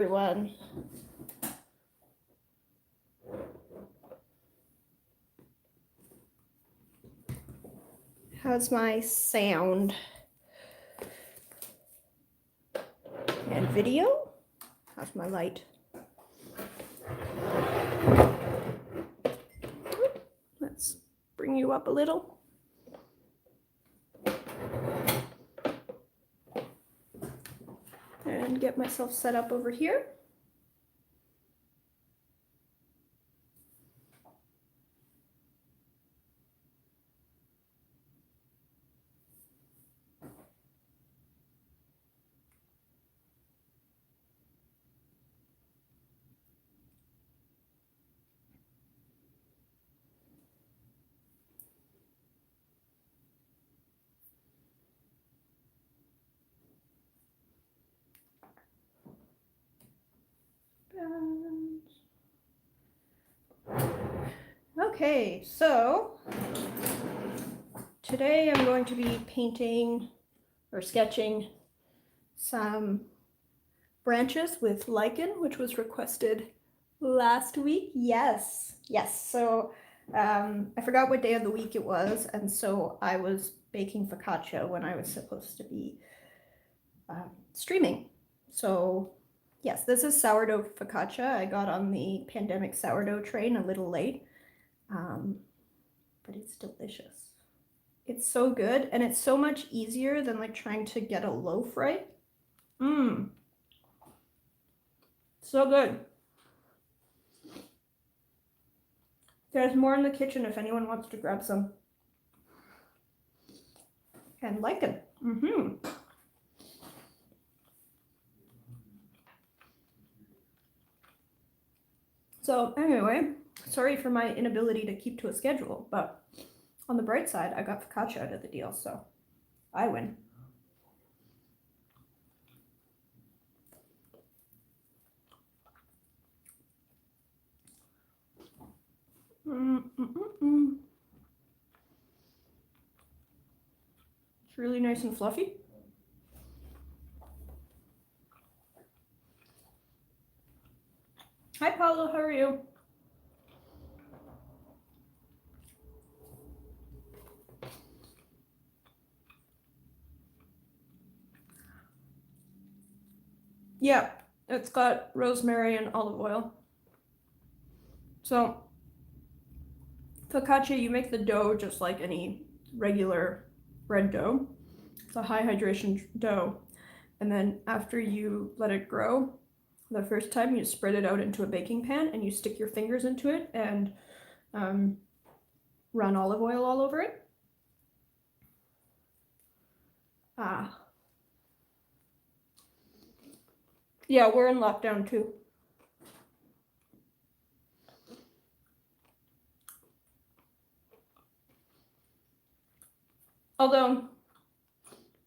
Everyone. How's my sound and video? How's my light? Let's bring you up a little. And get myself set up over here. Okay, so today I'm going to be painting or sketching some branches with lichen, which was requested last week. Yes. So I forgot what day of the week it was, and so I was baking focaccia when I was supposed to be streaming. So yes, this is sourdough focaccia. I got on the pandemic sourdough train a little late, but it's delicious. It's so good, and it's so much easier than like trying to get a loaf right. So good. There's more in the kitchen if anyone wants to grab some. And lichen. So anyway, sorry for my inability to keep to a schedule, but on the bright side, I got focaccia out of the deal, so I win. It's really nice and fluffy. Hi, Paulo, how are you? Yeah, it's got rosemary and olive oil. So, focaccia, you make the dough just like any regular bread dough. It's a high hydration dough. And then after you let it grow, the first time you spread it out into a baking pan and you stick your fingers into it and run olive oil all over it. Yeah, we're in lockdown too. Although,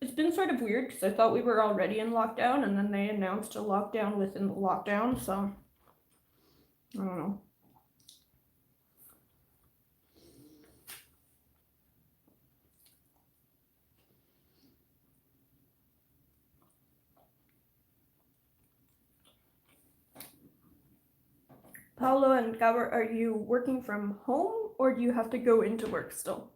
it's been sort of weird because I thought we were already in lockdown and then they announced a lockdown within the lockdown, so I don't know. Paolo and Gabor, are you working from home or do you have to go into work still?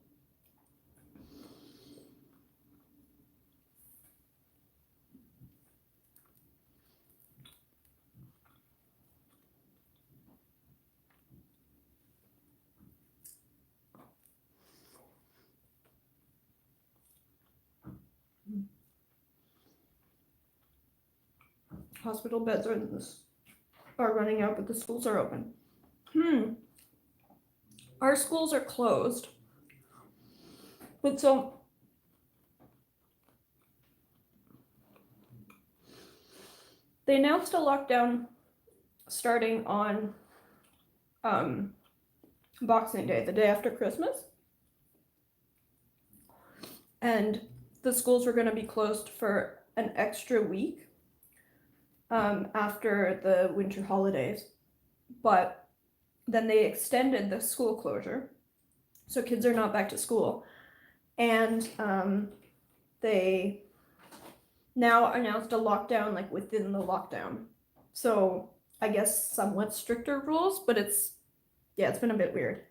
Hospital beds are running out, but the schools are open. Our schools are closed. But so they announced a lockdown starting on Boxing Day, the day after Christmas. And the schools were going to be closed for an extra week after the winter holidays. But then they extended the school closure, so kids are not back to school. And they now announced a lockdown like within the lockdown. So I guess somewhat stricter rules, but it's been a bit weird.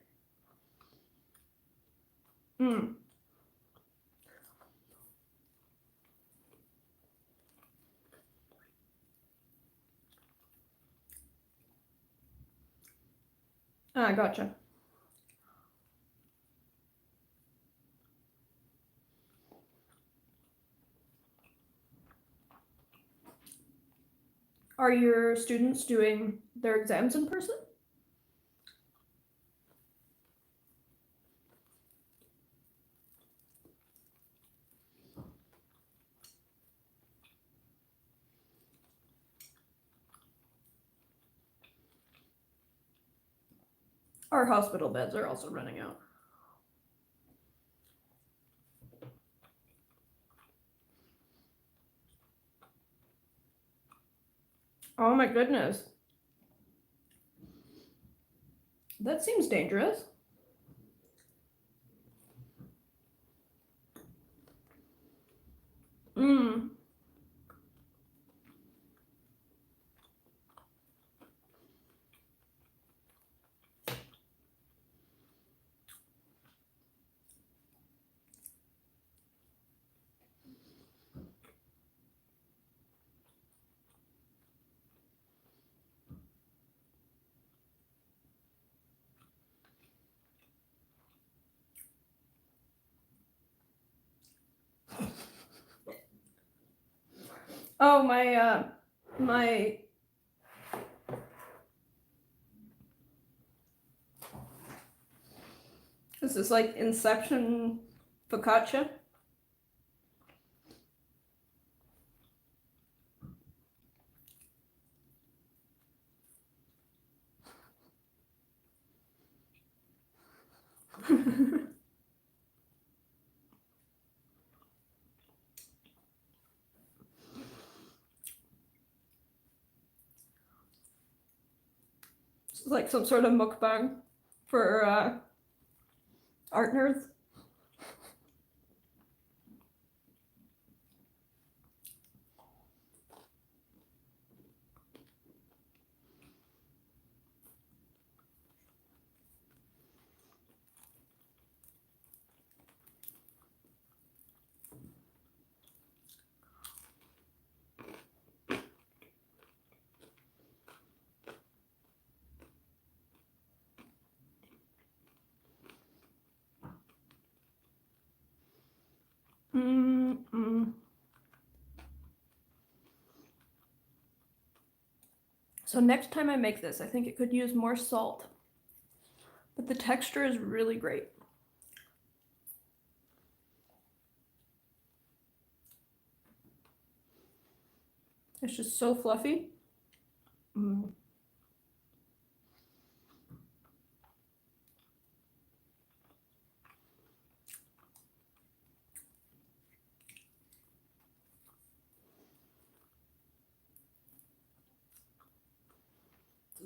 Ah, gotcha. Are your students doing their exams in person? Our hospital beds are also running out. Oh my goodness. That seems dangerous. Oh, my this is like Inception focaccia. It's like some sort of mukbang for art nerds. So next time I make this, I think it could use more salt. But the texture is really great. It's just so fluffy.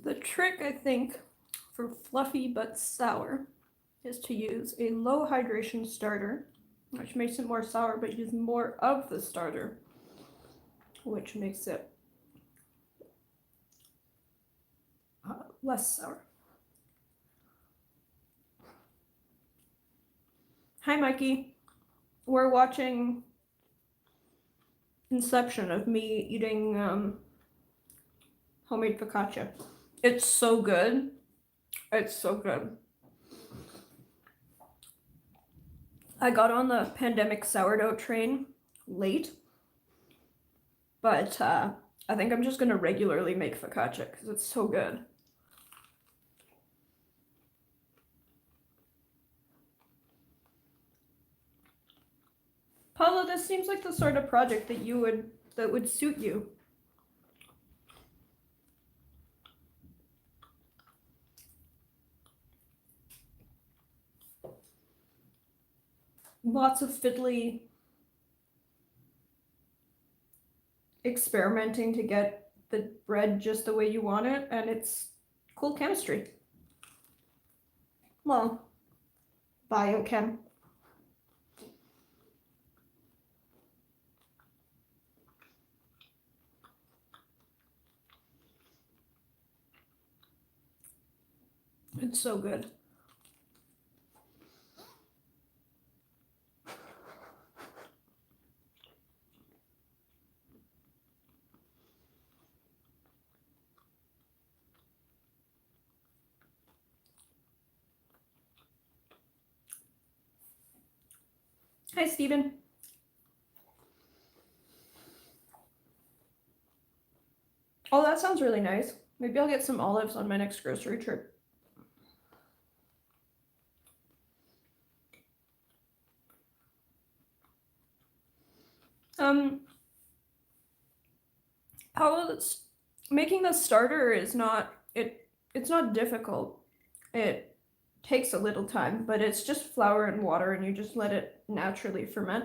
The trick, I think, for fluffy but sour is to use a low hydration starter, which makes it more sour, but use more of the starter, which makes it less sour. Hi, Mikey. We're watching Inception of me eating homemade focaccia. It's so good. It's so good. I got on the pandemic sourdough train late, but I think I'm just gonna regularly make focaccia because it's so good. Paula, this seems like the sort of project that would suit you. Lots of fiddly experimenting to get the bread just the way you want it, and it's cool chemistry. Well, biochem. It's so good. Hi, Steven. Oh, that sounds really nice. Maybe I'll get some olives on my next grocery trip. Making the starter is not it's not difficult. It takes a little time, but it's just flour and water, and you just let it naturally ferment.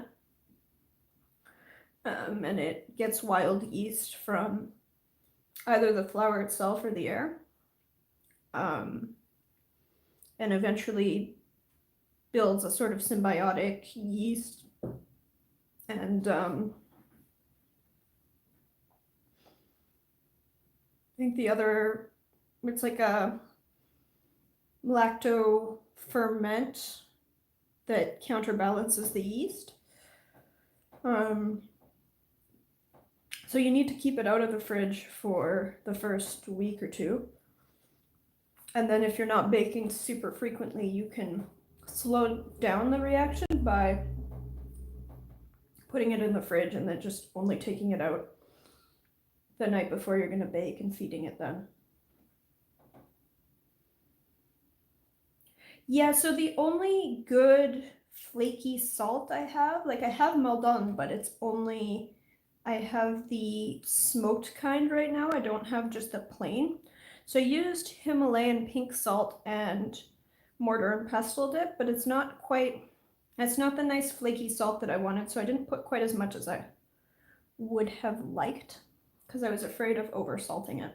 And it gets wild yeast from either the flour itself or the air, and eventually builds a sort of symbiotic yeast. And I think the other, it's like a lacto ferment that counterbalances the yeast. So you need to keep it out of the fridge for the first week or two. And then if you're not baking super frequently, you can slow down the reaction by putting it in the fridge and then just only taking it out the night before you're going to bake and feeding it then. Yeah, so the only good flaky salt I have, like I have Maldon, but it's only, I have the smoked kind right now. I don't have just the plain. So I used Himalayan pink salt and mortar and pestle dip, but it's not the nice flaky salt that I wanted, so I didn't put quite as much as I would have liked because I was afraid of over salting it.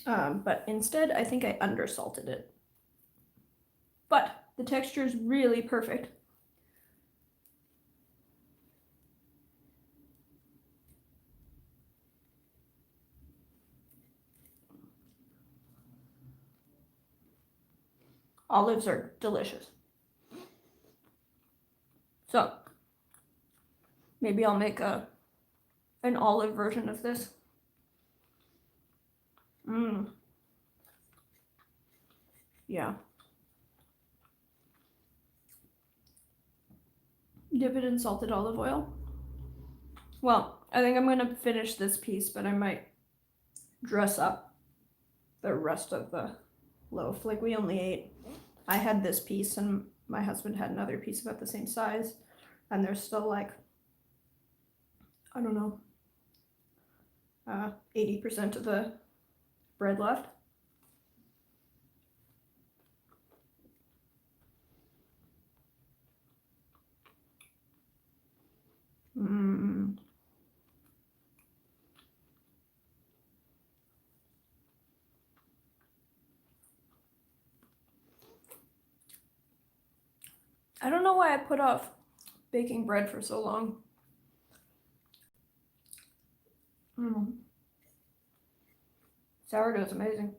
But instead, I think I undersalted it. But the texture is really perfect. Olives are delicious. So maybe I'll make an olive version of this. Yeah. Dip it in salted olive oil. Well, I think I'm going to finish this piece, but I might dress up the rest of the loaf. Like we only ate, I had this piece and my husband had another piece about the same size, and there's still like, I don't know, 80% of the bread left. I don't know why I put off baking bread for so long. Sourdough is amazing.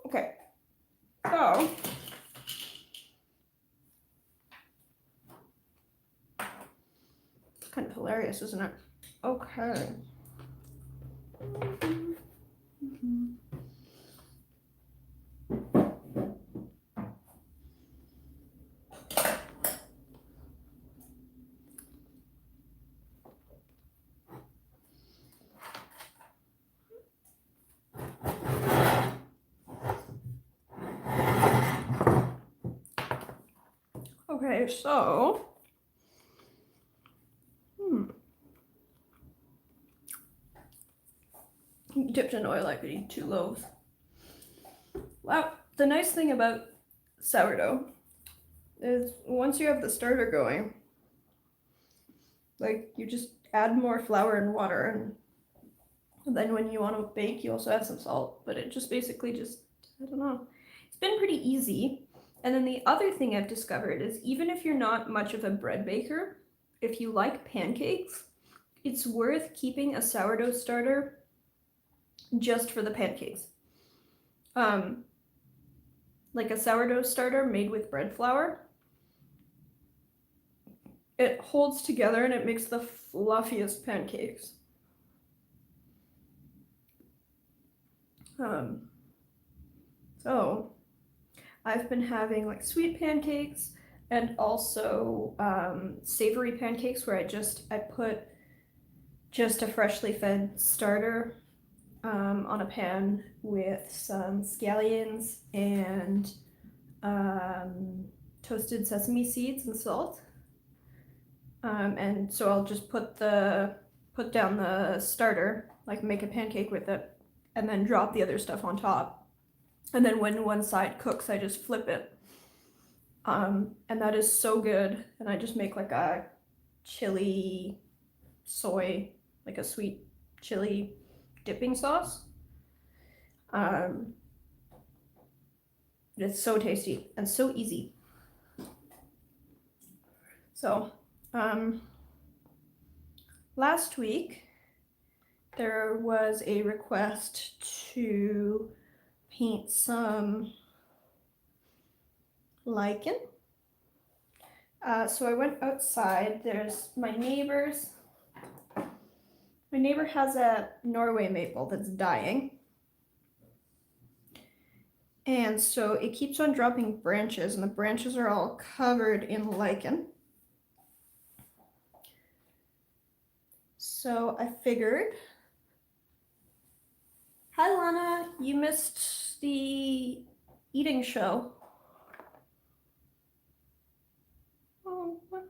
Okay, so it's kind of hilarious, isn't it? Okay. Okay, so dipped in oil, I could eat 2 loaves. Wow, the nice thing about sourdough is once you have the starter going, like you just add more flour and water, and then when you want to bake, you also add some salt. But it just basically just, I don't know. It's been pretty easy. And then the other thing I've discovered is even if you're not much of a bread baker, if you like pancakes, it's worth keeping a sourdough starter just for the pancakes. Like a sourdough starter made with bread flour. It holds together and it makes the fluffiest pancakes. So I've been having like sweet pancakes and also savory pancakes where I put just a freshly fed starter on a pan with some scallions and toasted sesame seeds and salt. And so I'll just put down the starter, like make a pancake with it, and then drop the other stuff on top. And then when one side cooks, I just flip it. And that is so good. And I just make like a chili soy, like a sweet chili dipping sauce. It's so tasty and so easy. So, last week there was a request to paint some lichen. So I went outside. There's my neighbors. My neighbor has a Norway maple that's dying. And so it keeps on dropping branches, and the branches are all covered in lichen. So I figured, hi Lana, you missed the eating show. Oh, what?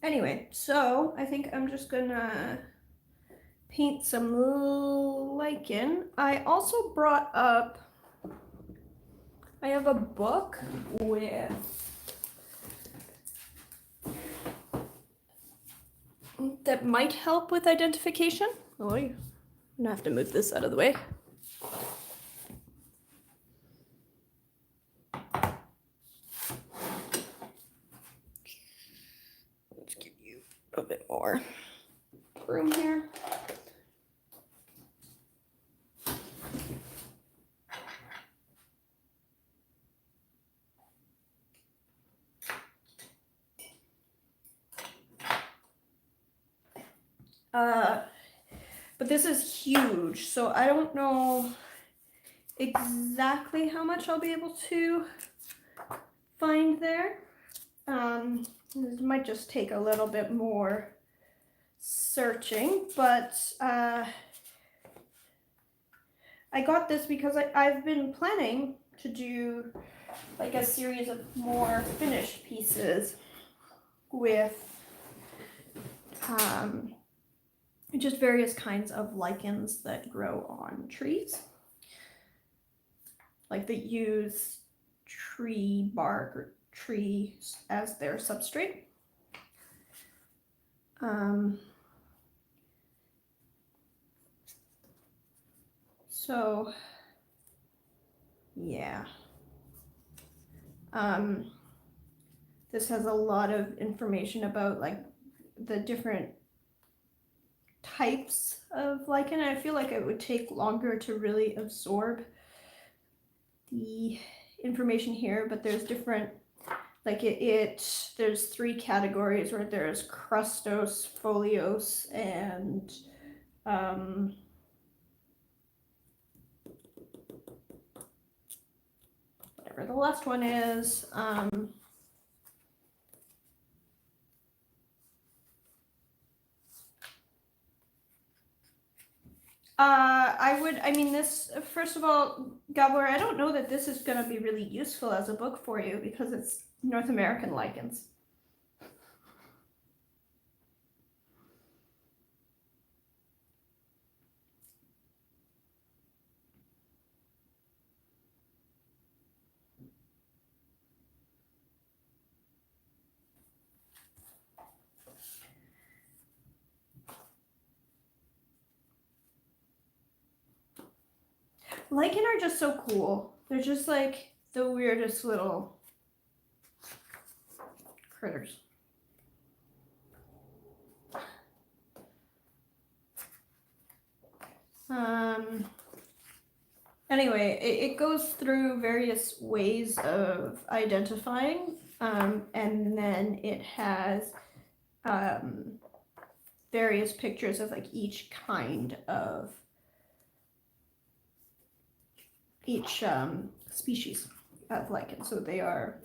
Anyway, so I think I'm just gonna paint some lichen. I also brought up, I have a book with that might help with identification. Oh, I'm gonna have to move this out of the way. Let's give you a bit more room here. But this is huge, so I don't know exactly how much I'll be able to find there. This might just take a little bit more searching, but I got this because I've been planning to do like a series of more finished pieces with just various kinds of lichens that grow on trees, like that use tree bark or trees as their substrate. So yeah, this has a lot of information about like the different types of lichen. I feel like it would take longer to really absorb the information here, but there's different, like there's 3 categories where there's crustose, foliose, and whatever the last one is. I I mean, this, first of all, Gabor, I don't know that this is going to be really useful as a book for you because it's North American lichens. Lichen are just so cool. They're just like the weirdest little critters. Anyway, it goes through various ways of identifying, and then it has various pictures of like each kind of each species of lichen. So they are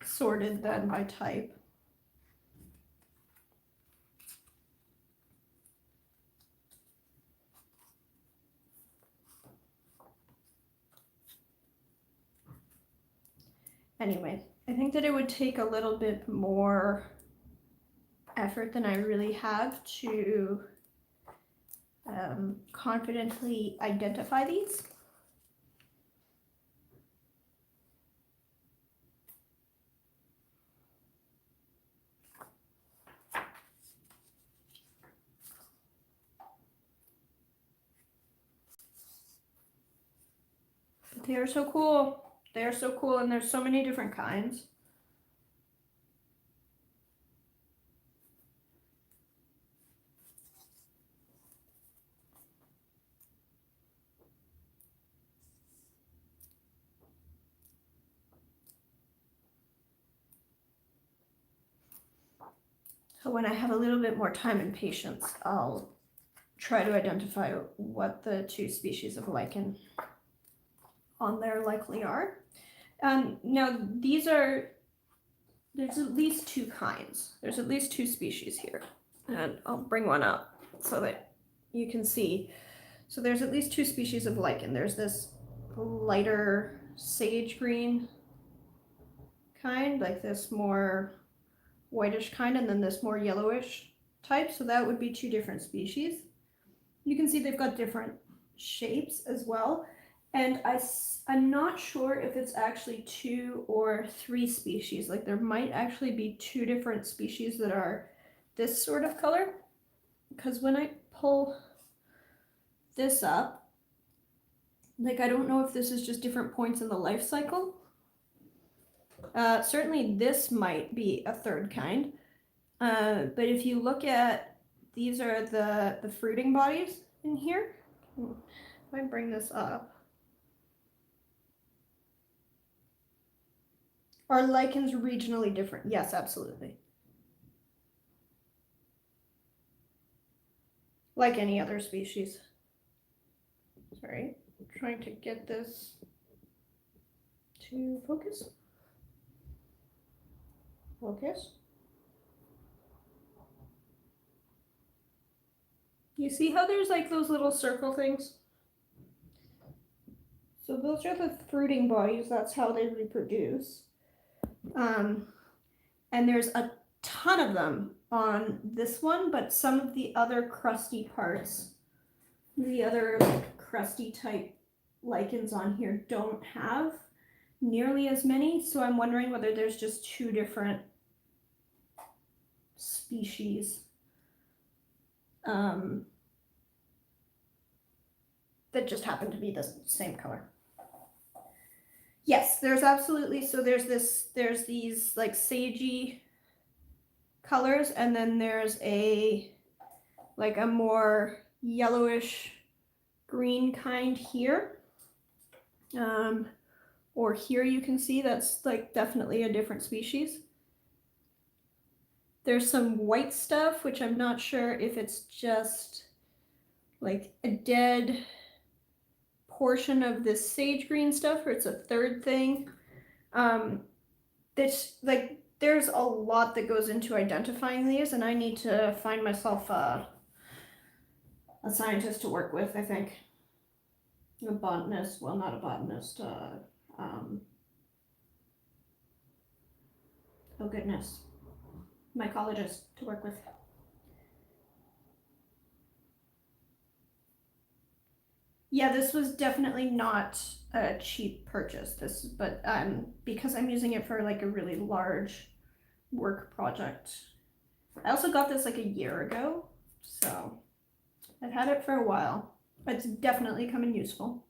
sorted then by type. Anyway, I think that it would take a little bit more effort than I really have to confidently identify these. But they are so cool. They are so cool, and there's so many different kinds. So when I have a little bit more time and patience, I'll try to identify what the two species of lichen on there likely are. Now there's at least two kinds. There's at least two species here. And I'll bring one up so that you can see. So there's at least two species of lichen. There's this lighter sage green kind, like this more whitish kind, and then this more yellowish type. So that would be two different species. You can see they've got different shapes as well. And I'm not sure if it's actually 2 or 3 species. Like there might actually be 2 different species that are this sort of color. Because when I pull this up, like I don't know if this is just different points in the life cycle. Certainly this might be a third kind. But if you look at, these are the fruiting bodies in here. If I bring this up. Are lichens regionally different? Yes, absolutely. Like any other species. Sorry, I'm trying to get this to focus. Focus. You see how there's like those little circle things? So those are the fruiting bodies. That's how they reproduce. And there's a ton of them on this one, but some of the other crusty parts, the other like crusty type lichens on here don't have nearly as many. So I'm wondering whether there's just 2 different species that just happen to be the same color. Yes, there's absolutely, so there's these like sagey colors, and then there's like a more yellowish green kind here. Or here you can see that's like definitely a different species. There's some white stuff, which I'm not sure if it's just like a dead portion of this sage green stuff or it's a third thing. This, like, there's a lot that goes into identifying these, and I need to find myself a scientist to work with, I think. a botanist, well, not a botanist, oh goodness, mycologist to work with. Yeah, this was definitely not a cheap purchase, but because I'm using it for like a really large work project. I also got this like a year ago, so I've had it for a while. It's definitely come in useful.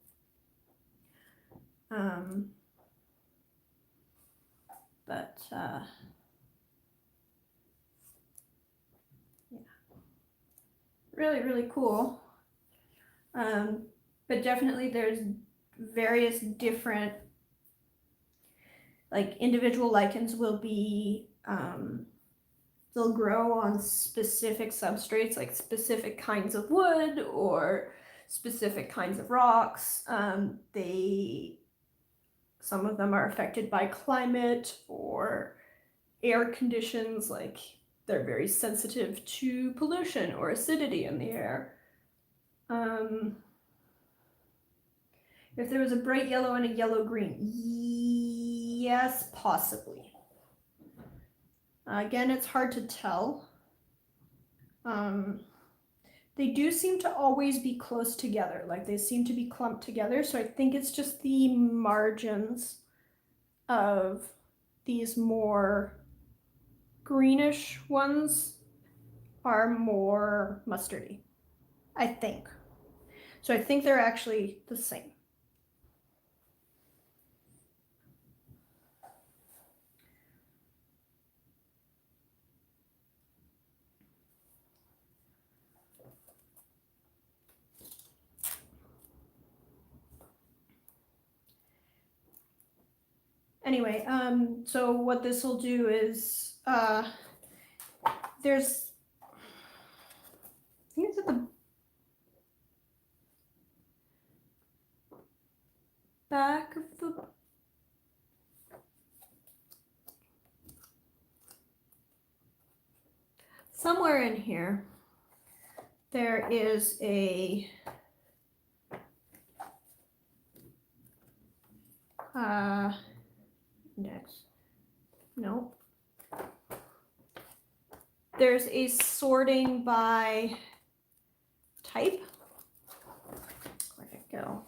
But yeah, really, really cool. But definitely there's various different, like individual lichens will be, they'll grow on specific substrates, like specific kinds of wood or specific kinds of rocks. Some of them are affected by climate or air conditions, like they're very sensitive to pollution or acidity in the air. If there was a bright yellow and a yellow green, yes, possibly. Again, it's hard to tell. They do seem to always be close together, like they seem to be clumped together, so I think it's just the margins of these more greenish ones are more mustardy, I think. So I think they're actually the same. Anyway, so what this will do is, there's, I think it's at the back of the, somewhere in here, there is a, index. Nope. There's a sorting by type. Where'd it go?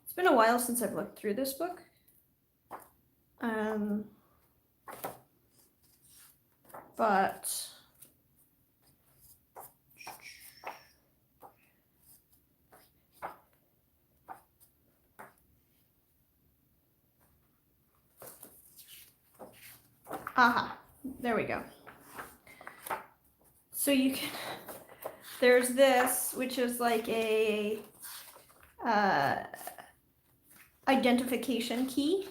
It's been a while since I've looked through this book. But aha, there we go. So you can, there's this, which is like a identification key.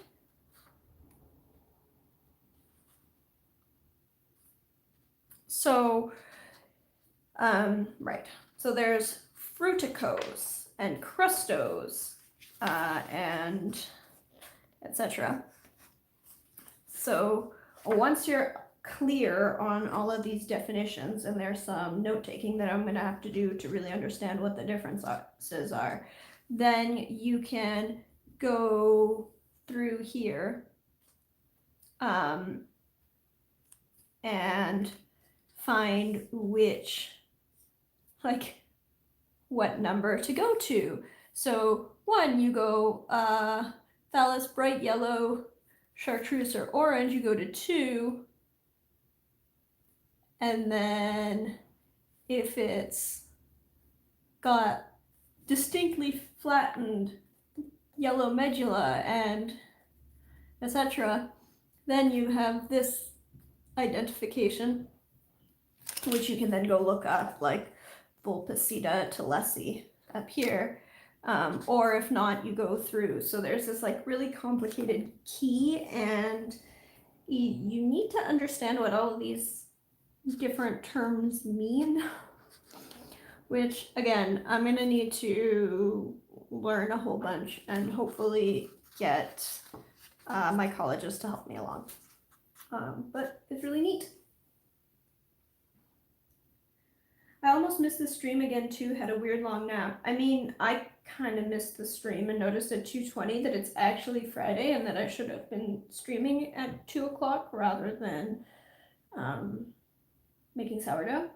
So, right. So there's fruticose and crustose and etc. So once you're clear on all of these definitions, and there's some note taking that I'm going to have to do to really understand what the differences are, then you can go through here and find which, like, what number to go to. So 1, you go phallus, bright yellow, chartreuse, or orange, you go to 2. And then if it's got distinctly flattened yellow medulla and etc., then you have this identification, which you can then go look up, like Vulpecida tilesi up here. Or if not, you go through. So there's this like really complicated key, and you need to understand what all of these different terms mean, which again, I'm gonna need to learn a whole bunch and hopefully get mycologist to help me along. But it's really neat. I almost missed the stream again too, had a weird long nap. I mean, I kind of missed the stream and noticed at 2:20 that it's actually Friday and that I should have been streaming at 2 o'clock rather than making sourdough.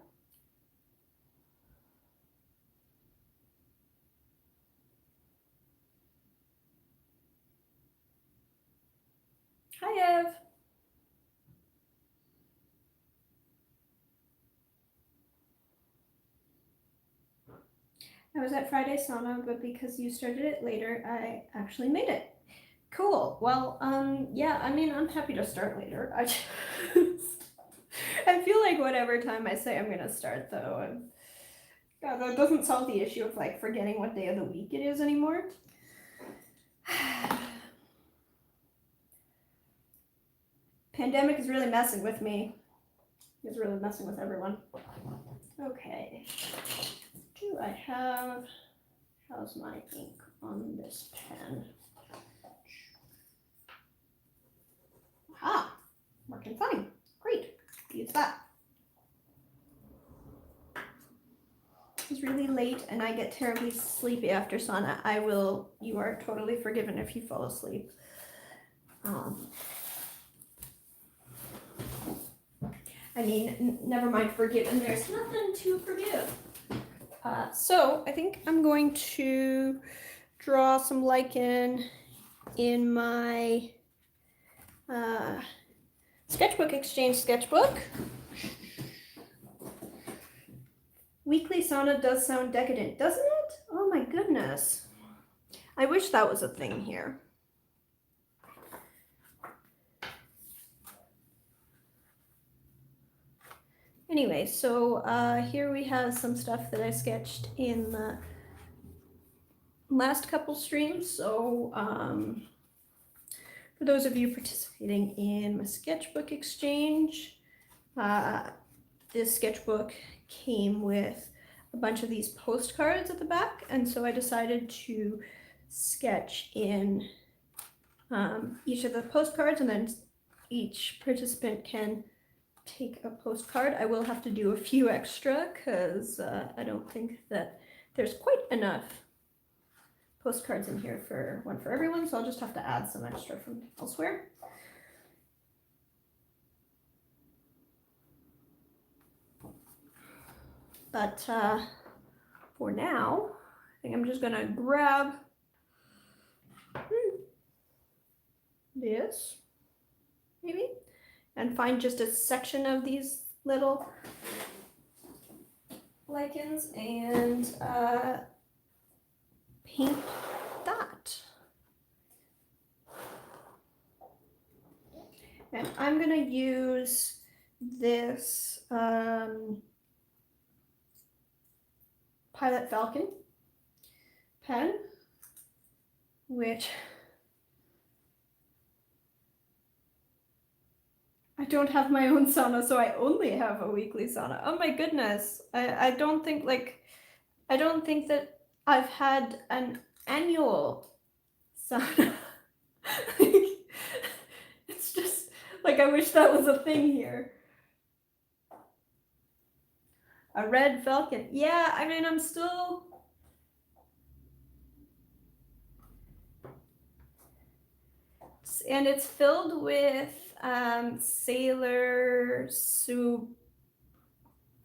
Hi, Ev. I was at Friday sauna, but because you started it later, I actually made it. Cool. Well, yeah, I mean, I'm happy to start later. I feel like whatever time I say I'm gonna start, though, God, that doesn't solve the issue of like forgetting what day of the week it is anymore. Pandemic is really messing with me. It's really messing with everyone. Okay. Do I have, how's my ink on this pen? Aha, working fine. Great, use that. It's really late and I get terribly sleepy after sauna. You are totally forgiven if you fall asleep. I mean, never mind forgiven, there's nothing to forgive. So I think I'm going to draw some lichen in my sketchbook exchange sketchbook. Weekly sauna does sound decadent, doesn't it? Oh my goodness. I wish that was a thing here. Anyway, so here we have some stuff that I sketched in the last couple streams. So for those of you participating in my sketchbook exchange, this sketchbook came with a bunch of these postcards at the back, and so I decided to sketch in each of the postcards, and then each participant can take a postcard. I will have to do a few extra because I don't think that there's quite enough postcards in here for one for everyone, so I'll just have to add some extra from elsewhere. But for now, I think I'm just gonna grab this, maybe, and find just a section of these little lichens and paint that. And I'm gonna use this Pilot Falcon pen, which I don't have my own sauna, so I only have a weekly sauna. Oh my goodness. I don't think that I've had an annual sauna. It's just like, I wish that was a thing here. A red falcon. Yeah, I mean, I'm still... And it's filled with Sailor Suboku,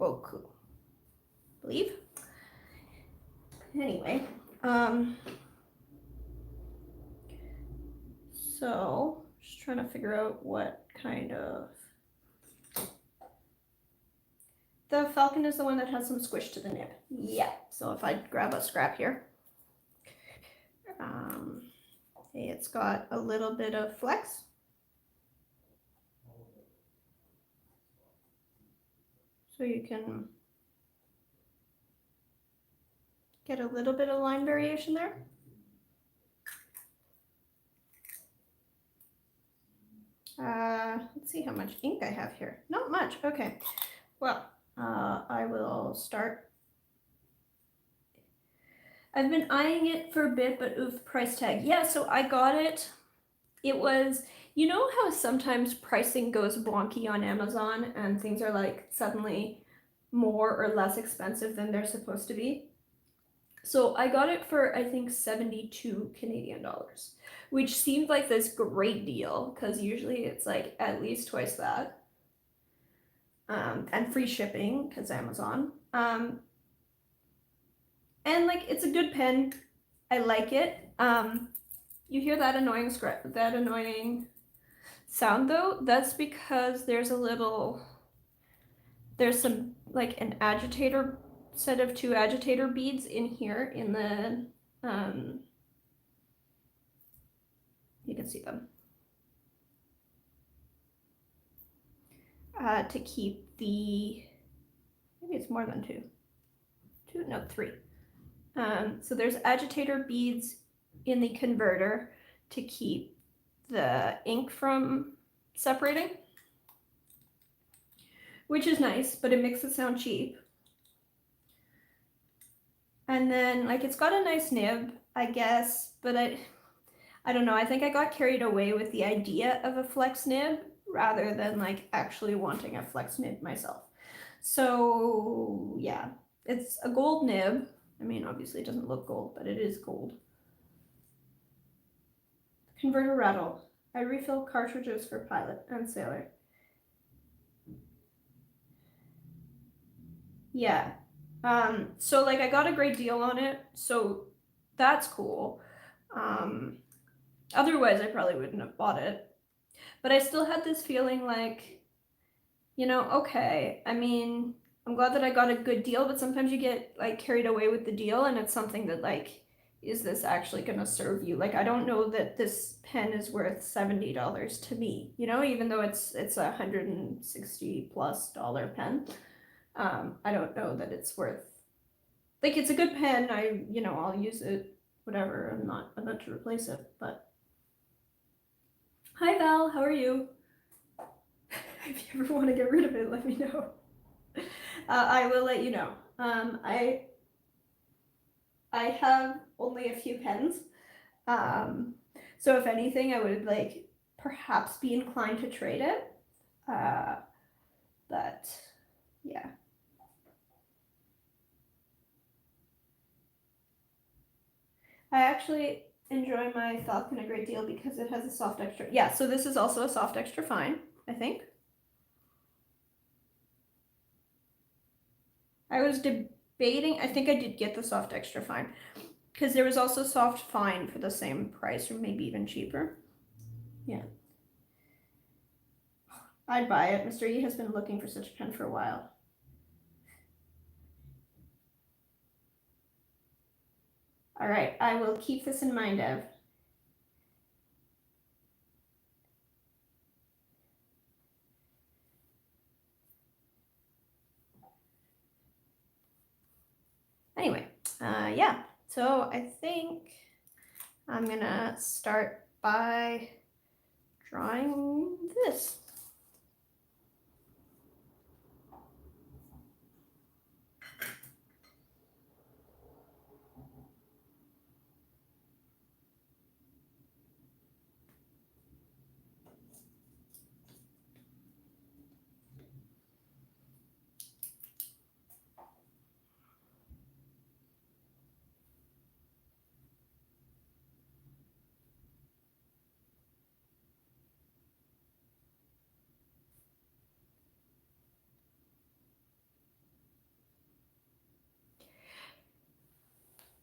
I believe. Anyway, so just trying to figure out what kind of... The falcon is the one that has some squish to the nib. Yeah, so if I grab a scrap here. It's got a little bit of flex. So you can get a little bit of line variation there. Let's see how much ink I have here. Not much, okay. Well, I will start. I've been eyeing it for a bit, but oof, price tag. Yeah, so I got it. It was, you know how sometimes pricing goes wonky on Amazon and things are like suddenly more or less expensive than they're supposed to be. So I got it for, I think, 72 Canadian dollars, which seemed like this great deal because usually it's like at least twice that. And free shipping because Amazon. And like it's a good pen. I like it. You hear that annoying sound though? That's because there's some like an agitator set of 2 agitator beads in here in the you can see them to keep the, maybe it's more than 2, no, 3. So there's agitator beads in the converter to keep the ink from separating, which is nice, but it makes it sound cheap. And then like it's got a nice nib, I guess, but I don't know, I think I got carried away with the idea of a flex nib rather than like actually wanting a flex nib myself. So yeah, it's a gold nib. I mean, obviously it doesn't look gold, but it is gold. Converter rattle. I refill cartridges for pilot and sailor. Yeah. So like I got a great deal on it, so that's cool. Otherwise I probably wouldn't have bought it. But I still had this feeling like, you know, okay, I mean, I'm glad that I got a good deal, but sometimes you get like carried away with the deal and it's something that like, is this actually gonna serve you? Like I don't know that this pen is worth $70 to me, you know, even though it's a $160+ pen. I don't know that it's worth, like it's a good pen, I'll use it, whatever, I'm not about to replace it, but. Hi Val, how are you? If you ever want to get rid of it, let me know. I will let you know. I have only a few pens. So if anything, I would like perhaps be inclined to trade it. But yeah. I actually enjoy my Falcon a great deal because it has a soft extra. Yeah, so this is also a soft extra fine, I think. I was debating, I think I did get the soft extra fine because there was also soft fine for the same price or maybe even cheaper. Yeah. I'd buy it. Mr. E has been looking for such a pen for a while. All right, I will keep this in mind, Ev. Anyway, yeah, so I think I'm gonna start by drawing this.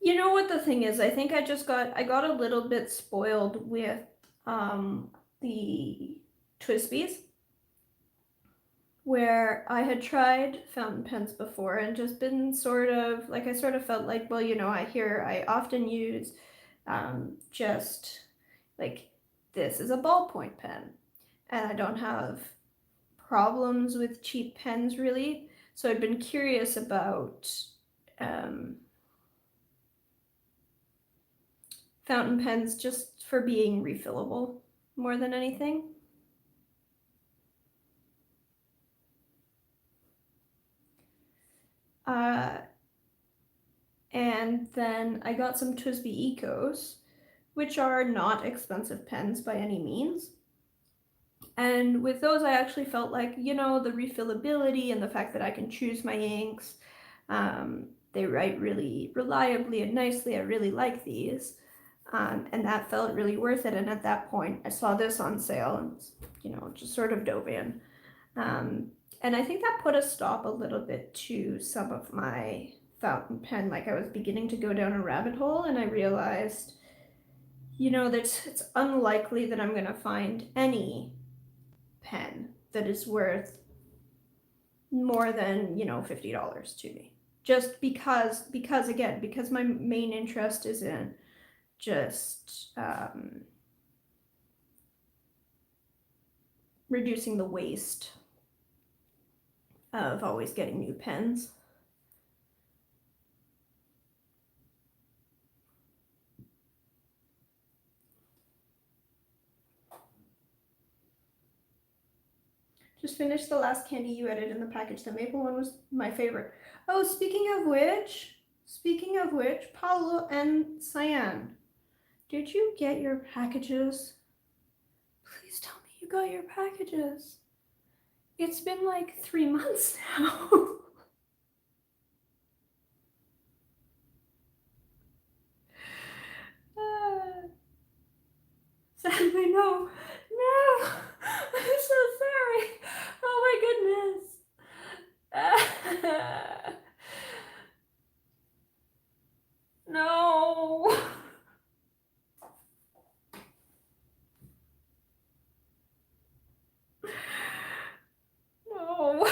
You know what the thing is? I think I got a little bit spoiled with the Twispies, where I had tried fountain pens before and just been sort of like, I sort of felt like, well, I often use just like, this is a ballpoint pen and I don't have problems with cheap pens really. So I've been curious about fountain pens just for being refillable more than anything. And then I got some TWSBI Ecos, which are not expensive pens by any means. And with those, I actually felt like, you know, the refillability and the fact that I can choose my inks. They write really reliably and nicely. I really like these. And that felt really worth it. And at that point, I saw this on sale and, you know, just sort of dove in. And I think that put a stop a little bit to some of my fountain pen. Like I was beginning to go down a rabbit hole, and I realized, you know, that it's unlikely that I'm going to find any pen that is worth more than, you know, $50 to me. Just because again, because my main interest is in just reducing the waste of always getting new pens. Just finished the last candy you added in the package. The maple one was my favorite. Oh, speaking of which, Paulo and Cyan, did you get your packages? Please tell me you got your packages. It's been like 3 months now. Sadly, no. No! I'm so sorry. Oh my goodness. No. No.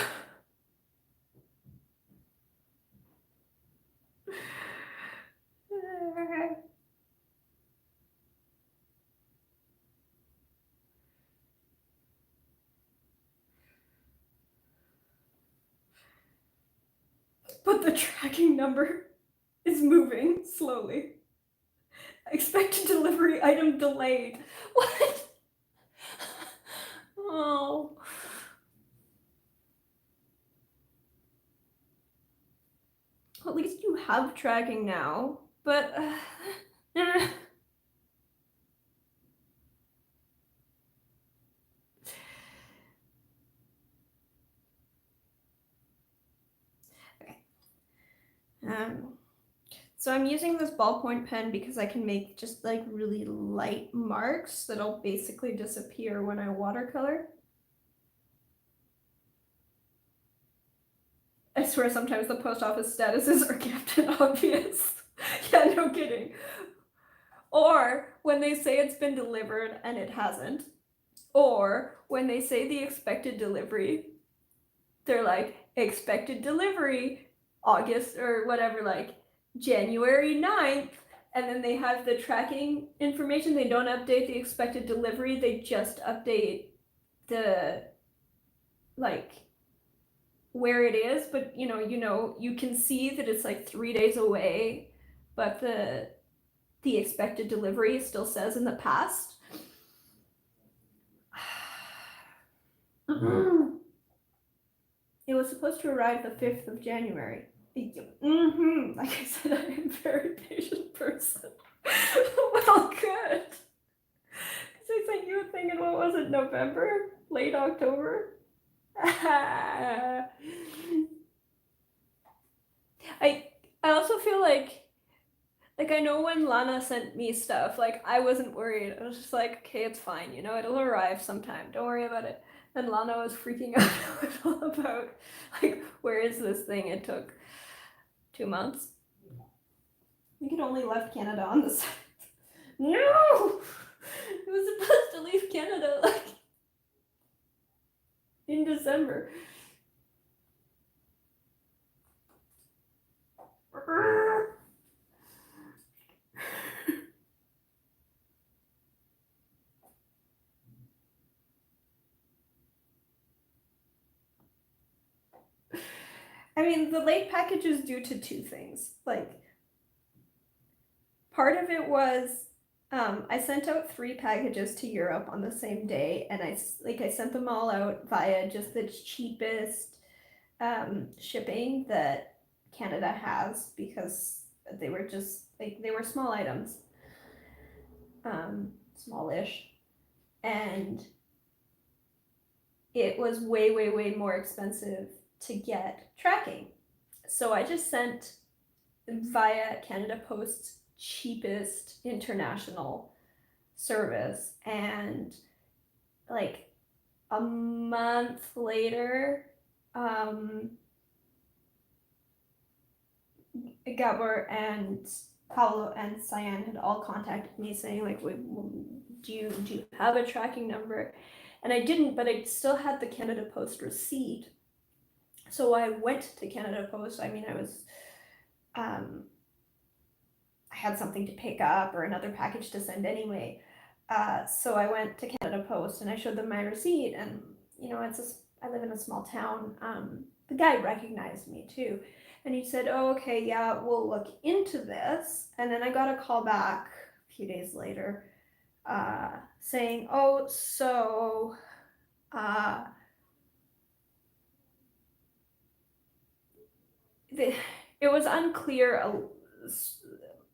But the tracking number is moving slowly. Expected delivery item delayed. What? Oh. At least you have tracking now, but okay. So I'm using this ballpoint pen because I can make just like really light marks that'll basically disappear when I watercolor. I swear sometimes the post office statuses are Captain Obvious. Yeah, no kidding. Or when they say it's been delivered and it hasn't. Or when they say the expected delivery, they're like, expected delivery August or whatever, like January 9th. And then they have the tracking information. They don't update the expected delivery. They just update the, like, where it is. But, you know, you can see that it's like 3 days away, but the expected delivery still says in the past. It was supposed to arrive the 5th of January. Like I said, I am a very patient person. Well, good. Because I sent you a thing in, what was it, November? Late October? I also feel like I know when Lana sent me stuff, like I wasn't worried. I was just like, okay, it's fine, you know, it'll arrive sometime. Don't worry about it. And Lana was freaking out about, like, where is this thing? It took 2 months. I think it only left Canada on the 7th. No! It was supposed to leave Canada, like, in December. I mean, the late package is due to 2 things. Like, part of it was I sent out 3 packages to Europe on the same day, and I sent them all out via just the cheapest shipping that Canada has, because they were just like, they were small items, smallish, and it was way, way, way more expensive to get tracking. So I just sent via Canada Post's cheapest international service, and like a month later, Gabor and Paolo and Cyan had all contacted me saying like, do you have a tracking number? And I didn't, but I still had the Canada Post receipt. So I went to Canada Post. I mean, I had something to pick up or another package to send anyway. So I went to Canada Post and I showed them my receipt, and you know, I live in a small town. The guy recognized me too, and he said, "Oh, okay, yeah, we'll look into this." And then I got a call back a few days later, saying, "Oh, so, it was unclear."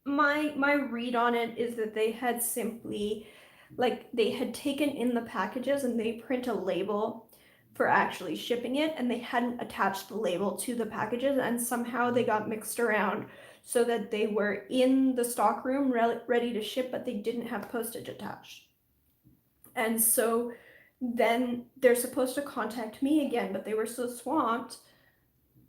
My read on it is that they had simply, like, they had taken in the packages and they print a label for actually shipping it, and they hadn't attached the label to the packages, and somehow they got mixed around so that they were in the stock room ready to ship, but they didn't have postage attached. And so then they're supposed to contact me again, but they were so swamped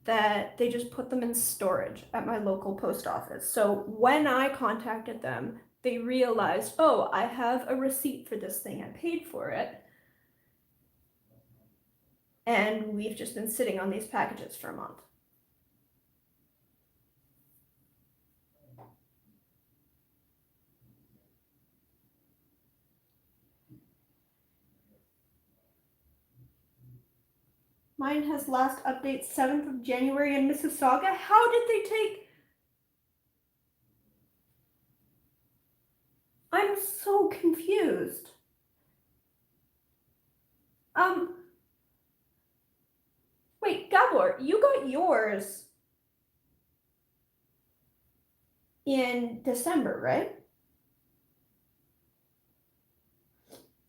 that they just put them in storage at my local post office. So when I contacted them, they realized, oh, I have a receipt for this thing, I paid for it, and we've just been sitting on these packages for a month. Mine has last update 7th of January in Mississauga. How did they take... I'm so confused. Wait, Gabor, you got yours in December, right?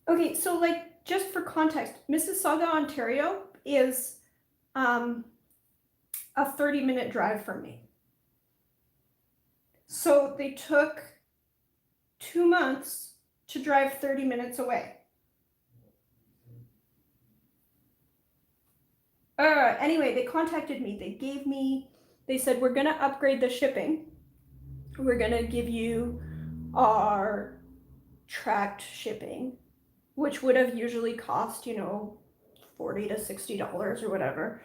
Okay, so like, just for context, Mississauga, Ontario is a 30-minute drive from me. So they took 2 months to drive 30 minutes away. Anyway, they contacted me. They said, we're gonna upgrade the shipping. We're gonna give you our tracked shipping, which would have usually cost, you know, $40 to $60 or whatever.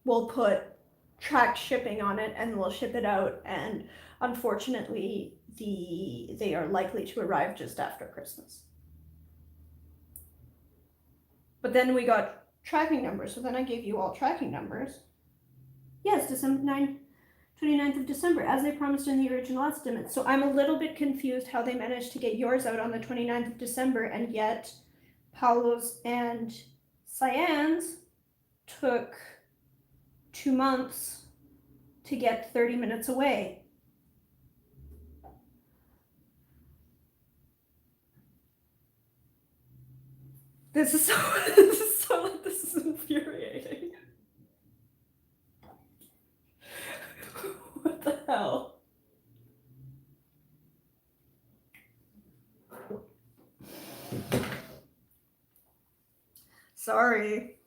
We'll put tracked shipping on it and we'll ship it out, and unfortunately they are likely to arrive just after Christmas. But then we got tracking numbers, so then I gave you all tracking numbers. Yes, December 29th of December, as they promised in the original estimate. So I'm a little bit confused how they managed to get yours out on the 29th of December, and yet Paolo's and Cyan's took 2 months to get 30 minutes away. This is infuriating. What the hell? Sorry.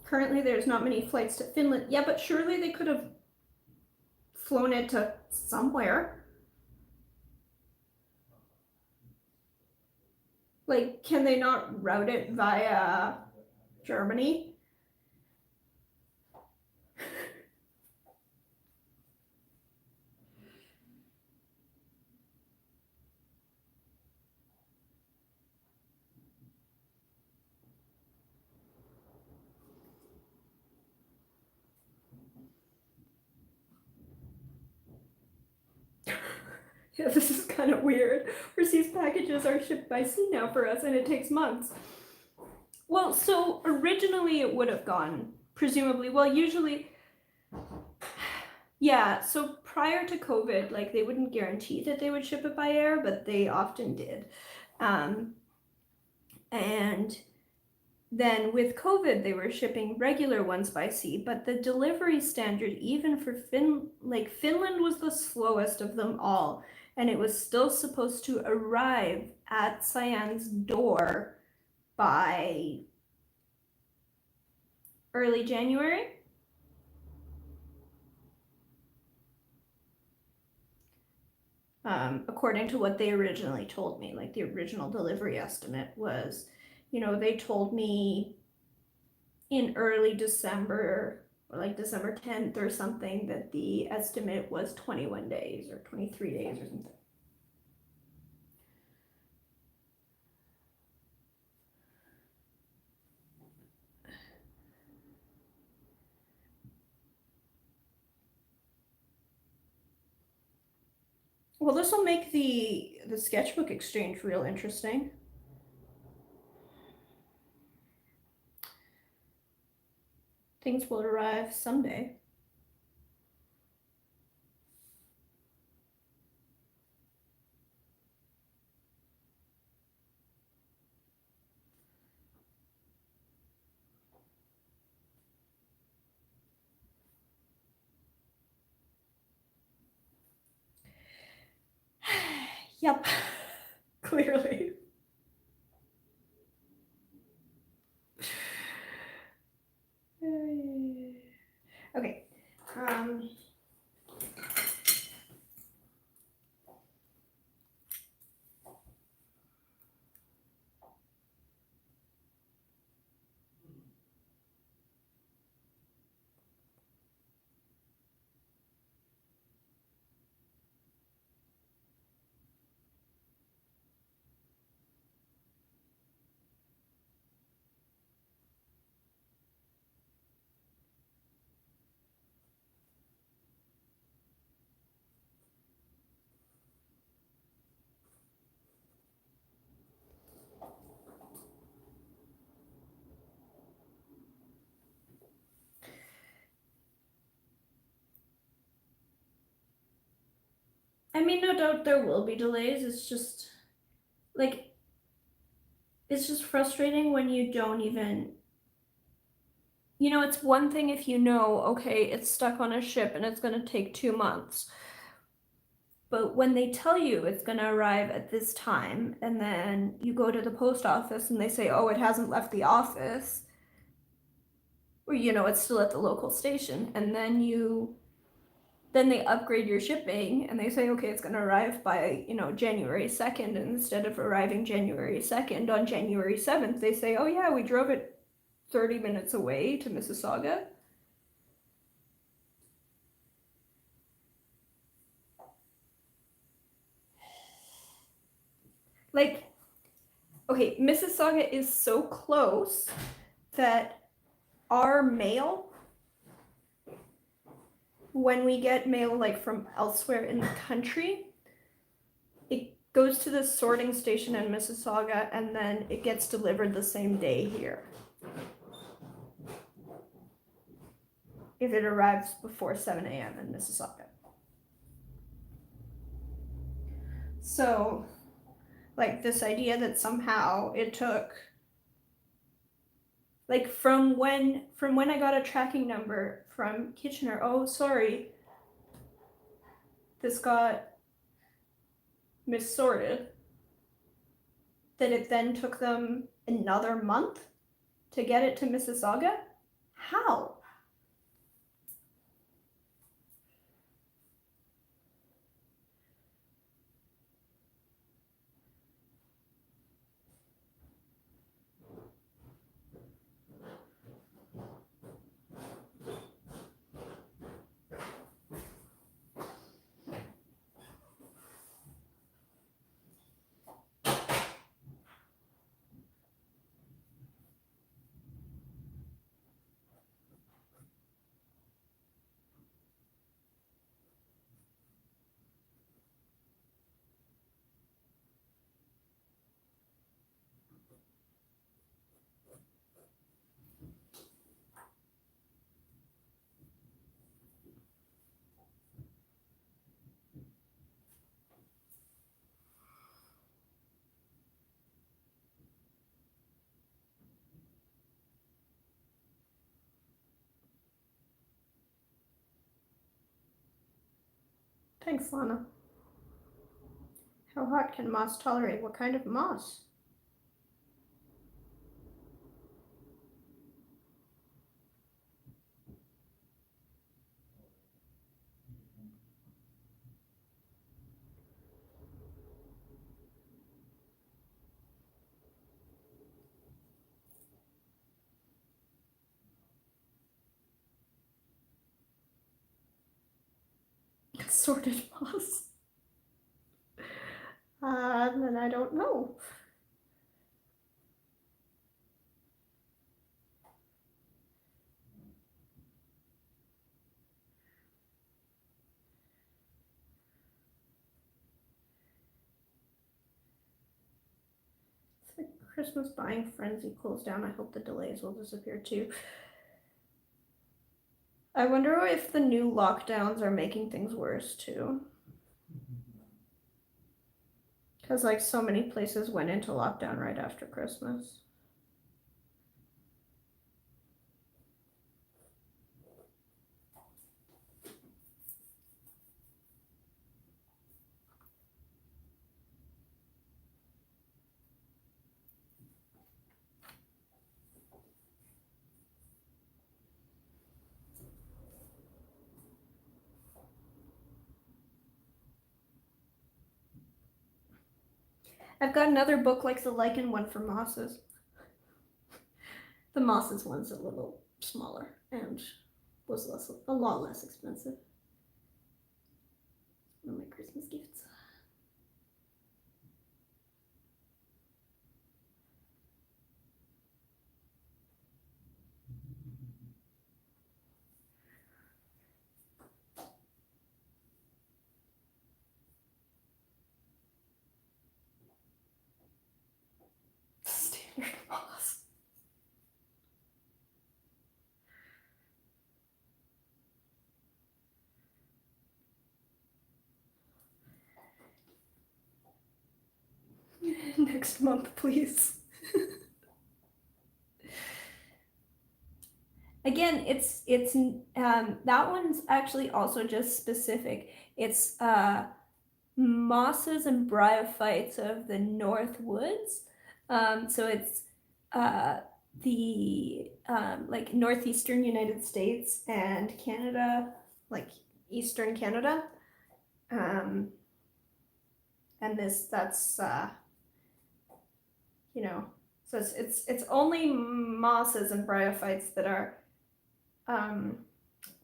Currently, there's not many flights to Finland. Yeah, but surely they could have flown it to somewhere. Like, can they not route it via Germany? Yeah, this is kind of weird. Overseas packages are shipped by sea now for us, and it takes months. Well, so originally it would have gone, presumably, well, usually, yeah, so prior to COVID, like they wouldn't guarantee that they would ship it by air, but they often did. And then with COVID, they were shipping regular ones by sea, but the delivery standard, even for Finland was the slowest of them all, and it was still supposed to arrive at Cyan's door by early January. According to what they originally told me, like the original delivery estimate was, they told me in early December, or like December 10th or something, that the estimate was 21 days or 23 days or something. Well, this will make the sketchbook exchange real interesting. Things will arrive someday. Yep, clearly. Okay. I mean, no doubt there will be delays. It's just like it's just frustrating when you don't even, it's one thing if you know, okay, it's stuck on a ship and it's going to take 2 months. But when they tell you it's going to arrive at this time, and then you go to the post office and they say, oh, it hasn't left the office, or, it's still at the local station, and then they upgrade your shipping and they say, okay, it's going to arrive by, January 2nd. And instead of arriving January 2nd, on January 7th, they say, oh, yeah, we drove it 30 minutes away to Mississauga. Like, okay, Mississauga is so close that our mail, when we get mail like from elsewhere in the country, it goes to the sorting station in Mississauga and then it gets delivered the same day here. If it arrives before 7 a.m. in Mississauga. So, like, this idea that somehow it took, like, from when I got a tracking number from Kitchener, oh, sorry, this got missorted, that it then took them another month to get it to Mississauga? How? Thanks, Lana. How hot can moss tolerate? What kind of moss? Assorted moss. Then I don't know. It's like Christmas buying frenzy cools down. I hope the delays will disappear too. I wonder if the new lockdowns are making things worse too. Because like so many places went into lockdown right after Christmas. I've got another book like the Lichen one for mosses. The mosses one's a little smaller and was a lot less expensive. One of my Christmas gifts. Standard moss. Next month, please. Again, it's that one's actually also just specific. It's mosses and bryophytes of the North Woods. So it's the like northeastern United States and Canada, like eastern Canada. And that's you know, so it's only mosses and bryophytes that are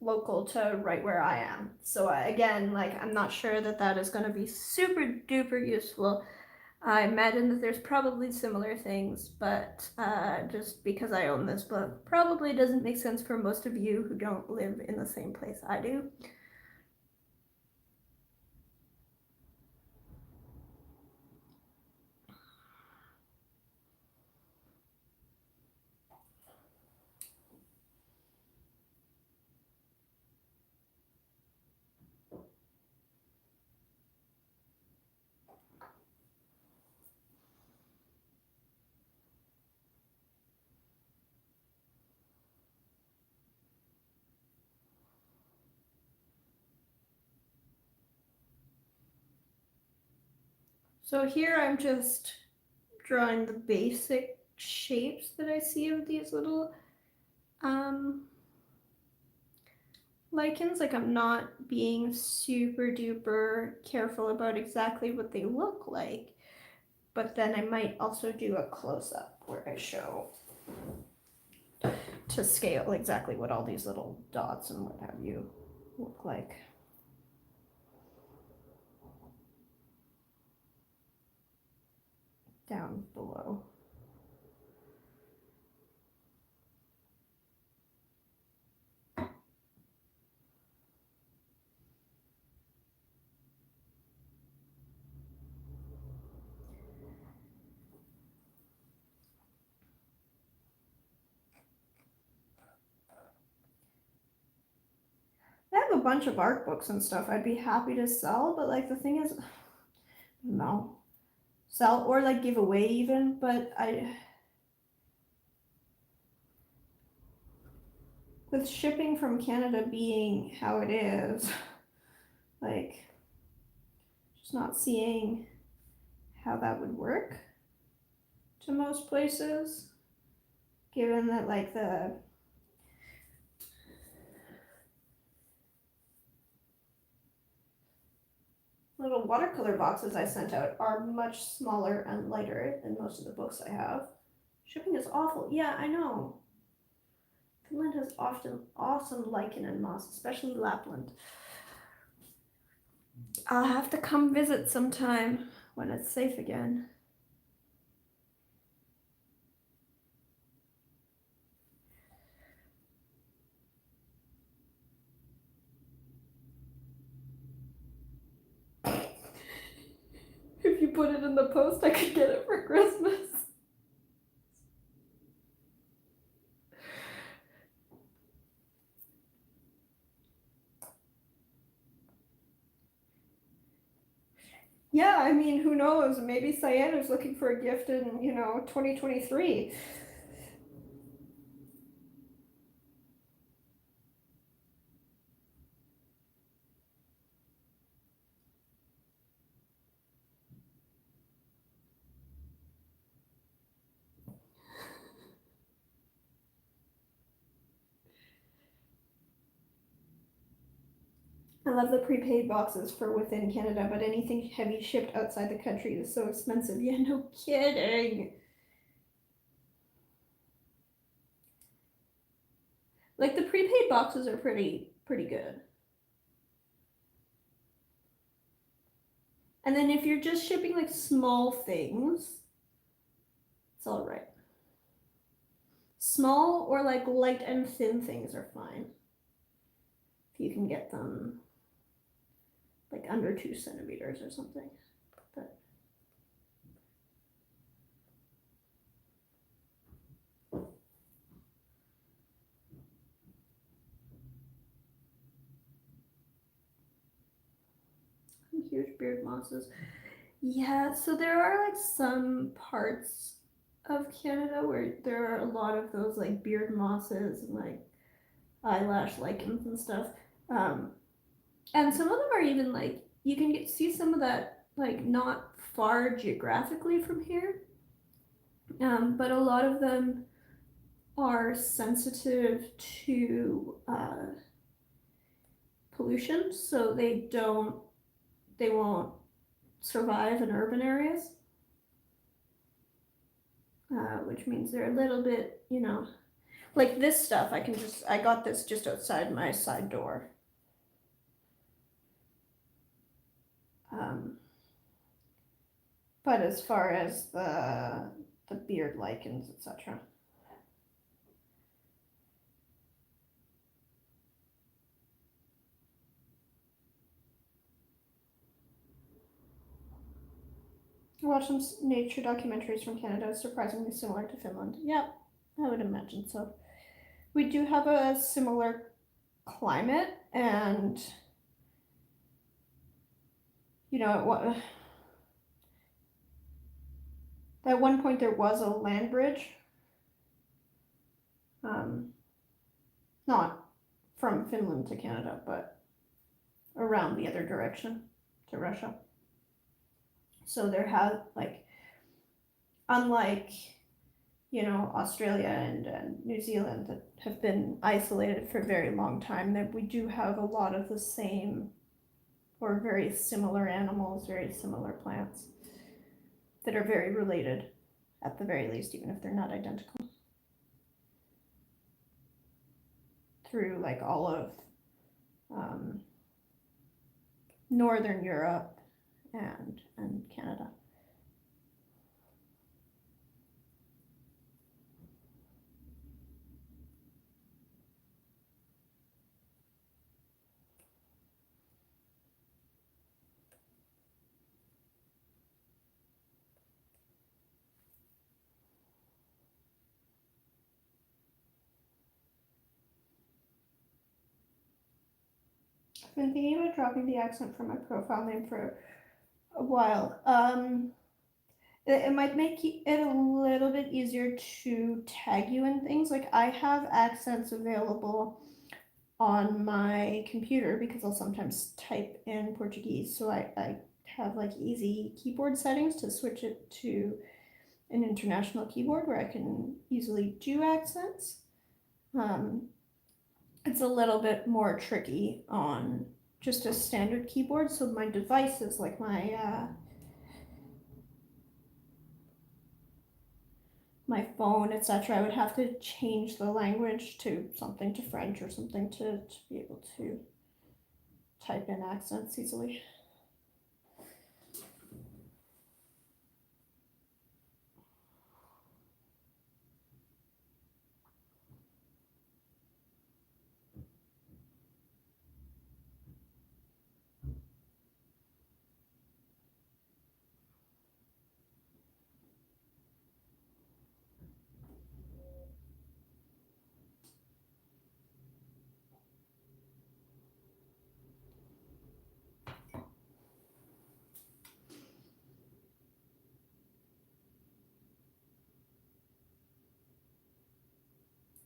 local to right where I am. So again, like I'm not sure that is going to be super duper useful. I imagine that there's probably similar things, but just because I own this book probably doesn't make sense for most of you who don't live in the same place I do. So here I'm just drawing the basic shapes that I see of these little lichens. Like I'm not being super duper careful about exactly what they look like, but then I might also do a close-up where I show to scale exactly what all these little dots and what have you look like. Down below. I have a bunch of art books and stuff I'd be happy to sell, but like the thing is, no, sell or like give away even, but with shipping from Canada being how it is, like Just not seeing how that would work to most places, given that like the little watercolor boxes I sent out are much smaller and lighter than most of the books I have. Shipping is awful. Yeah, I know. Finland has often awesome lichen and moss, especially Lapland. I'll have to come visit sometime when it's safe again. If you put it in the post, I could get it for Christmas. Yeah, I mean, who knows? Maybe SciArt is looking for a gift in, 2023. I love the prepaid boxes for within Canada, but anything heavy shipped outside the country is so expensive. Yeah, no kidding. Like the prepaid boxes are pretty good. And then if you're just shipping like small things, it's all right. Small or like light and thin things are fine. If you can get them like under 2 centimeters or something. But huge beard mosses. Yeah, so there are like some parts of Canada where there are a lot of those like beard mosses and like eyelash lichens and stuff. And some of them are even like you can see some of that like not far geographically from here. But a lot of them are sensitive to pollution, so they won't survive in urban areas, which means they're a little bit, like this stuff. I got this just outside my side door. But as far as the beard lichens, etc. I watched some nature documentaries from Canada, surprisingly similar to Finland. Yeah, I would imagine so. We do have a similar climate, and at one point there was a land bridge, not from Finland to Canada, but around the other direction to Russia. So there have unlike Australia and New Zealand that have been isolated for a very long time, that we do have a lot of the same or very similar animals, very similar plants that are very related at the very least, even if they're not identical, through like all of Northern Europe and Canada. I've been thinking about dropping the accent from my profile name for a while. It might make it a little bit easier to tag you in things. Like I have accents available on my computer because I'll sometimes type in Portuguese. So I have like easy keyboard settings to switch it to an international keyboard where I can easily do accents. It's a little bit more tricky on just a standard keyboard, so my devices like my phone, etc., I would have to change the language to something to French or something to be able to type in accents easily.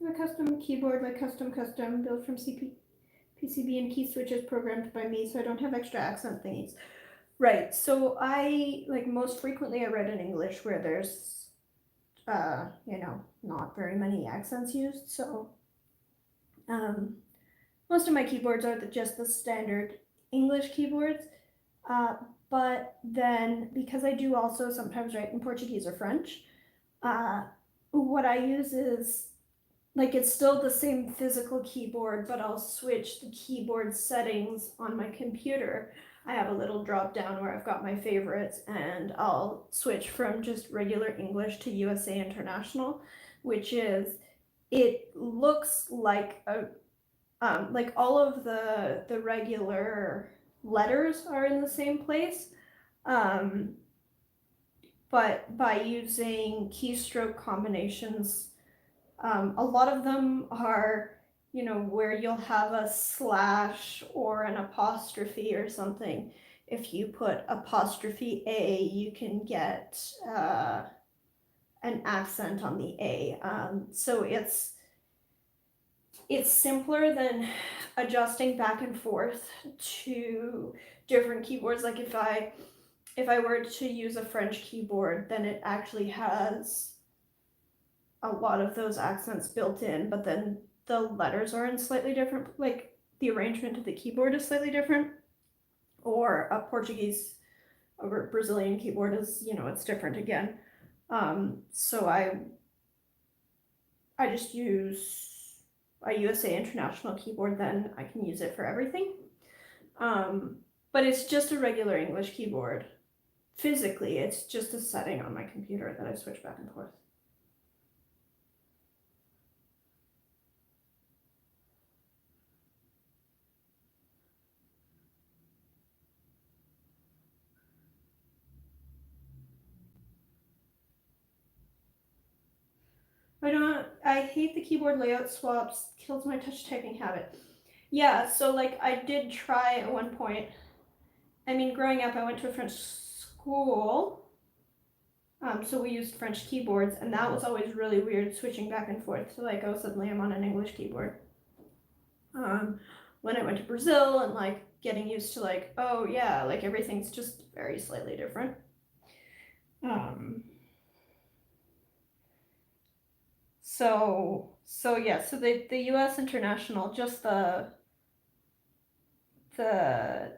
A custom keyboard, like custom built from PCB and key switches programmed by me, so I don't have extra accent thingies. Right. So I like most frequently I read in English where there's not very many accents used. So most of my keyboards are just the standard English keyboards. But then because I do also sometimes write in Portuguese or French, what I use is like it's still the same physical keyboard, but I'll switch the keyboard settings on my computer. I have a little drop down where I've got my favorites, and I'll switch from just regular English to USA International, which is, it looks like a like all of the regular letters are in the same place, but by using keystroke combinations, a lot of them are, where you'll have a slash or an apostrophe or something. If you put apostrophe A, you can get an accent on the A. So it's simpler than adjusting back and forth to different keyboards. Like if I were to use a French keyboard, then it actually has a lot of those accents built in, but then the letters are in slightly different, like the arrangement of the keyboard is slightly different. Or a Portuguese or Brazilian keyboard is, it's different again. So I just use a USA International keyboard, then I can use it for everything. But it's just a regular English keyboard. Physically, it's just a setting on my computer that I switch back and forth. I hate the keyboard layout swaps, kills my touch typing habit. Yeah, so like I did try at one point. I mean, growing up, I went to a French school, so we used French keyboards, and that was always really weird switching back and forth to like, oh, suddenly I'm on an English keyboard. When I went to Brazil and like getting used to like, oh yeah, like everything's just very slightly different. So yeah, so the US International, just the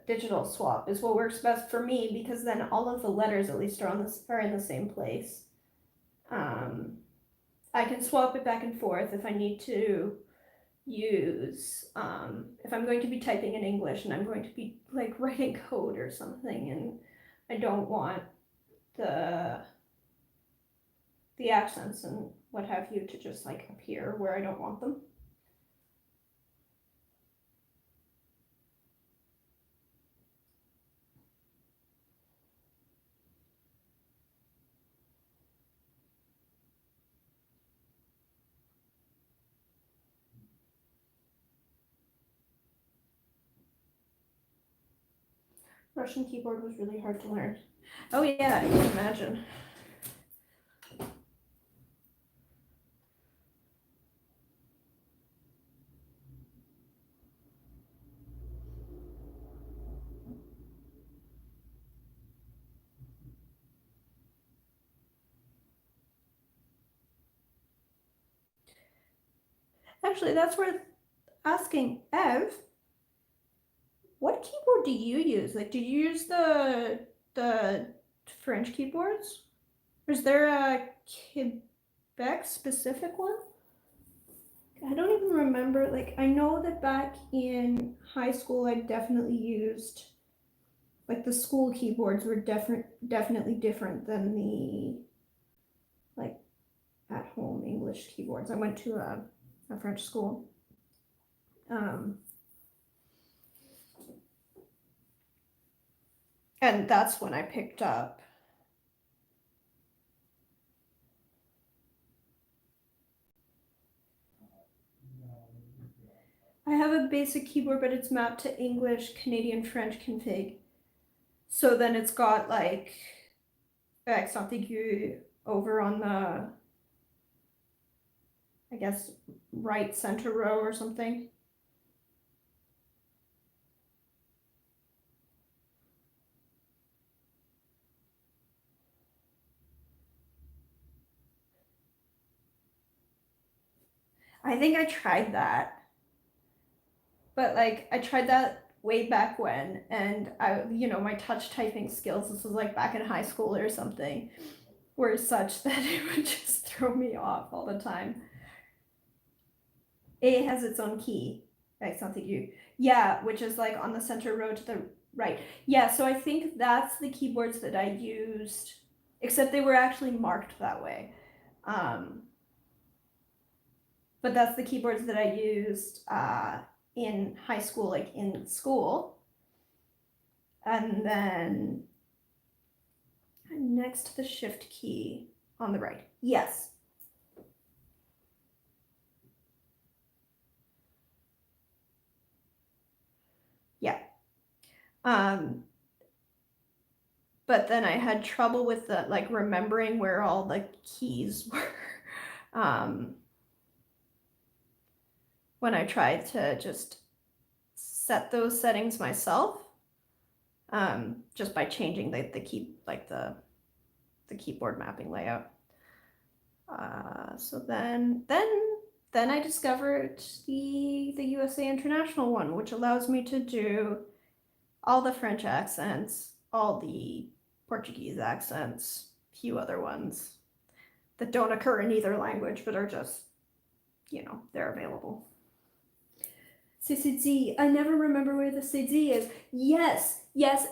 digital swap is what works best for me, because then all of the letters at least are in the same place. I can swap it back and forth if I need to use, if I'm going to be typing in English and I'm going to be like writing code or something, and I don't want the accents and what have you to just like appear where I don't want them. Russian keyboard was really hard to learn. Oh yeah, I can imagine. Actually, that's worth asking. Ev, what keyboard do you use? Like, do you use the French keyboards? Or is there a Quebec specific one? I don't even remember. Like, I know that back in high school, I definitely used, like, the school keyboards were definitely different than the, like, at home English keyboards. I went to a French school. And that's when I picked up. I have a basic keyboard, but it's mapped to English, Canadian, French config. So then it's got like something over on the, I guess, right center row or something. I think I tried that. But like I tried that way back when, and my touch typing skills, this was like back in high school or something, were such that it would just throw me off all the time. It has its own key. Like something yeah, which is like on the center row to the right. Yeah, so I think that's the keyboards that I used, except they were actually marked that way. But that's the keyboards that I used in high school, like in school. And then next to the shift key on the right. Yes. Yeah. But then I had trouble with the like remembering where all the keys were when I tried to just set those settings myself, just by changing the key, like the keyboard mapping layout. So then I discovered the USA International one, which allows me to do all the French accents, all the Portuguese accents, a few other ones that don't occur in either language but are just, they're available. CCD, I never remember where the CD is. Yes,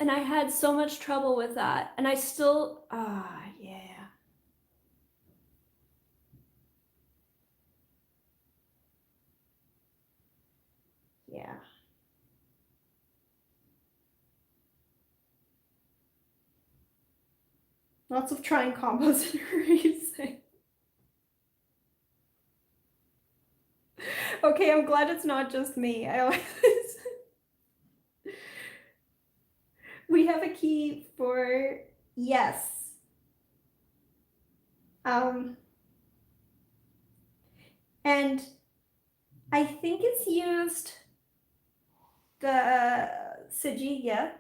and I had so much trouble with that. And I still, yeah. Yeah. Lots of trying combos and erasing. Okay, I'm glad it's not just me. I always we have a key for yes. And I think it's used, the Sajiya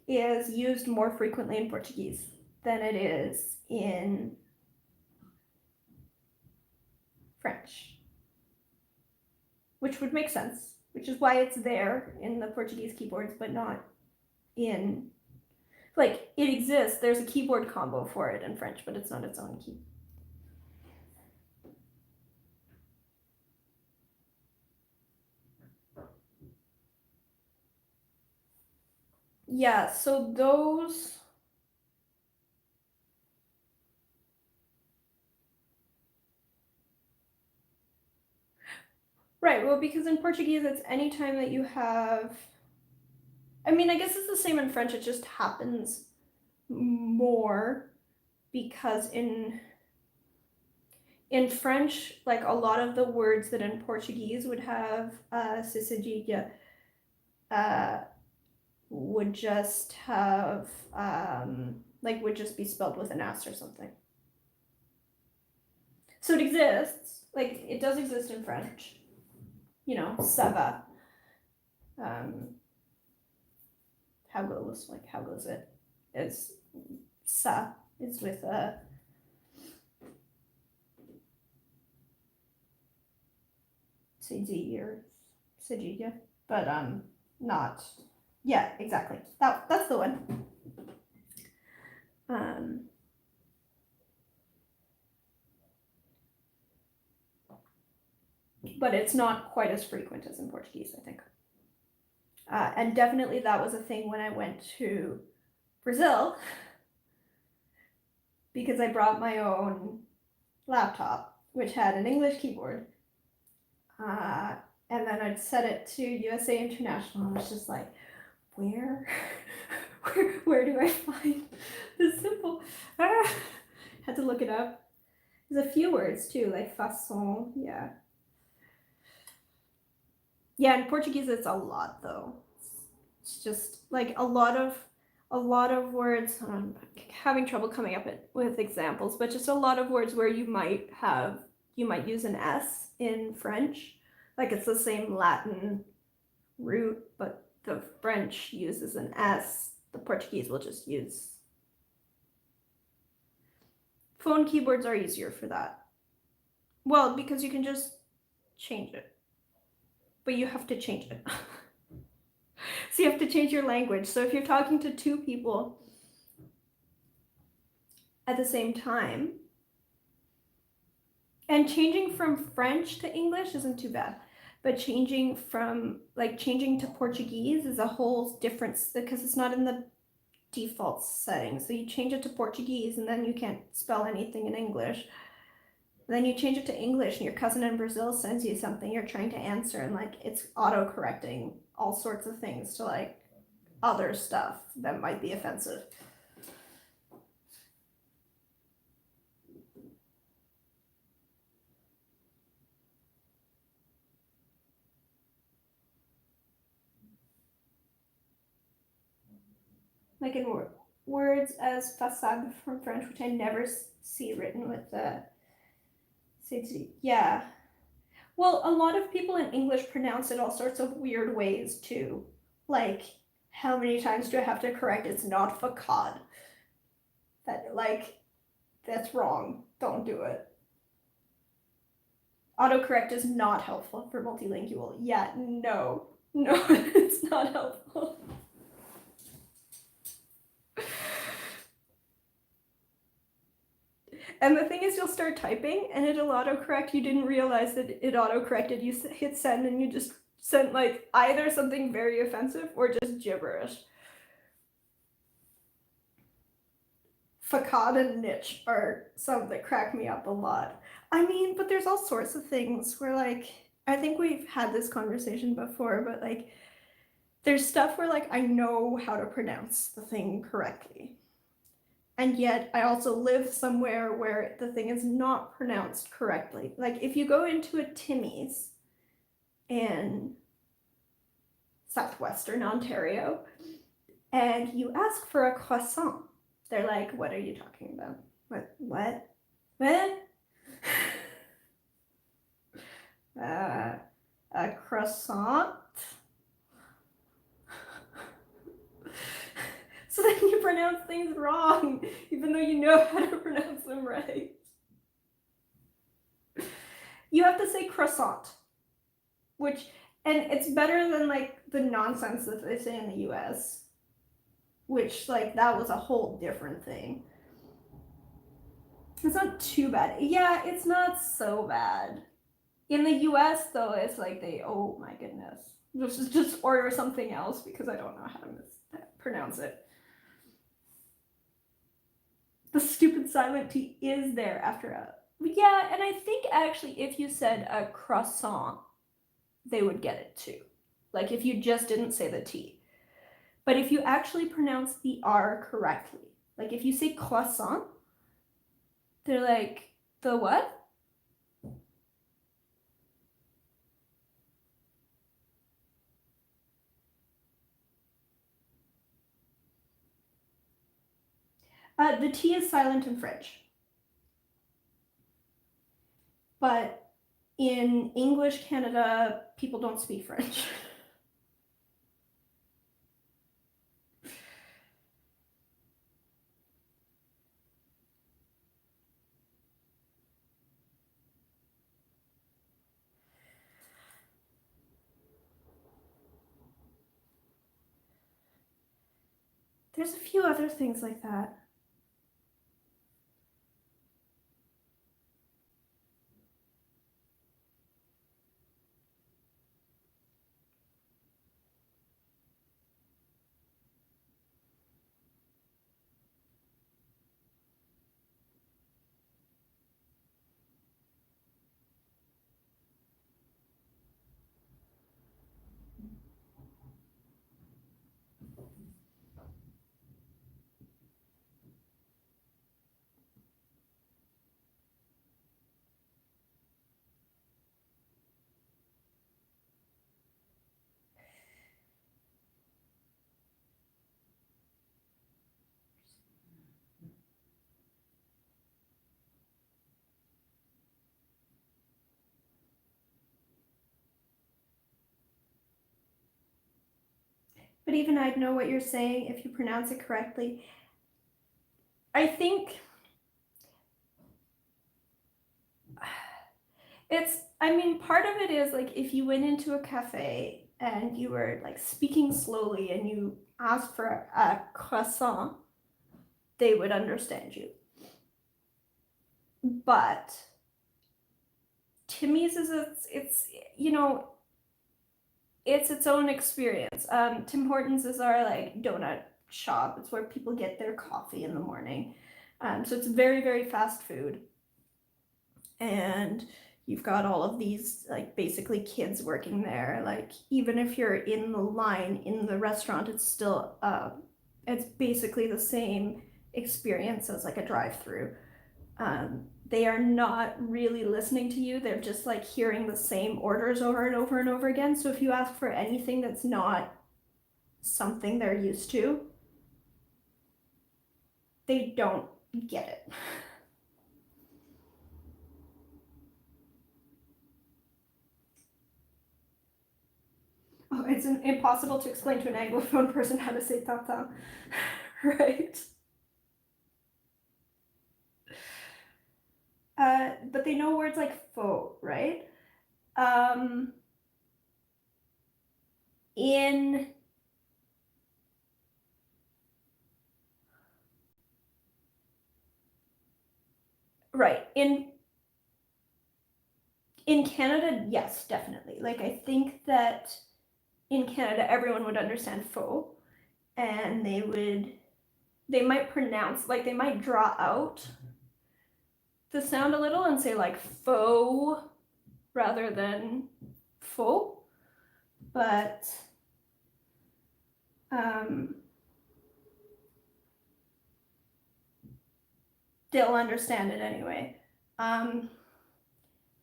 is used more frequently in Portuguese than it is in French, which would make sense, which is why it's there in the Portuguese keyboards, but not in, like, it exists. There's a keyboard combo for it in French, but it's not its own key. Yeah, so those. Right, well, because in Portuguese, it's any time that you have, I mean, I guess it's the same in French, it just happens more because in French, like a lot of the words that in Portuguese would have cedilha would just have like would just be spelled with an S or something. So it exists, like it does exist in French. Ça va. How goes it? It's ça. It's with a Cedille or Cedilla, but not. Yeah, exactly. That's the one. But it's not quite as frequent as in Portuguese, I think. And definitely that was a thing when I went to Brazil, because I brought my own laptop, which had an English keyboard. And then I'd set it to USA International. I was just like, where do I find this symbol? Had to look it up. There's a few words too, like façon, yeah. Yeah, in Portuguese it's a lot though. It's just like a lot of words. I'm having trouble coming up with examples, but just a lot of words where you might use an S in French. Like it's the same Latin root, but the French uses an S. The Portuguese will just use. Phone keyboards are easier for that. Well, because you can just change it. But you have to change it. So you have to change your language. So if you're talking to two people at the same time, and changing from French to English isn't too bad, but changing to Portuguese is a whole difference because it's not in the default settings. So you change it to Portuguese and then you can't spell anything in English. Then you change it to English and your cousin in Brazil sends you something you're trying to answer and like it's auto-correcting all sorts of things to like other stuff that might be offensive. Like in words as façade from French, which I never see written with the yeah. Well, a lot of people in English pronounce it all sorts of weird ways too. Like, how many times do I have to correct? It's not facade. That's wrong. Don't do it. Autocorrect is not helpful for multilingual. Yeah, no, it's not helpful. And the thing is, you'll start typing and it'll autocorrect. You didn't realize that it autocorrected. You hit send and you just sent like either something very offensive or just gibberish. Facade and niche are some that crack me up a lot. I mean, but there's all sorts of things where like, I think we've had this conversation before, but like, there's stuff where like I know how to pronounce the thing correctly. And yet I also live somewhere where the thing is not pronounced correctly. Like if you go into a Timmy's in southwestern Ontario and you ask for a croissant, they're like, what are you talking about? What? A croissant? So then you pronounce things wrong, even though you know how to pronounce them right. You have to say croissant, and it's better than like the nonsense that they say in the US, which like that was a whole different thing. It's not too bad. Yeah, it's not so bad. In the US though, it's like oh my goodness. Just order something else because I don't know how to pronounce it. The stupid silent T is there after a... Yeah, and I think actually if you said a croissant, they would get it too. Like if you just didn't say the T. But if you actually pronounce the R correctly, like if you say croissant, they're like, the what? The T is silent in French. But in English Canada, people don't speak French. There's a few other things like that. But even I'd know what you're saying if you pronounce it correctly. I think I mean, part of it is like if you went into a cafe and you were like speaking slowly and you asked for a croissant, they would understand you. But Timmy's is it's you know, it's its own experience. Tim Hortons is our like donut shop. It's where people get their coffee in the morning. So it's very, very fast food. And you've got all of these like basically kids working there. Like even if you're in the line in the restaurant, it's still it's basically the same experience as like a drive-through. They are not really listening to you. They're just like hearing the same orders over and over and over again. So if you ask for anything that's not something they're used to, they don't get it. Oh, it's impossible to explain to an Anglophone person how to say tata, right? But they know words like faux, right? Um, in right in Canada, yes, definitely. Like I think that in Canada, everyone would understand faux, and they might pronounce like they might draw out the sound a little and say like faux rather than faux, but um, they'll understand it anyway.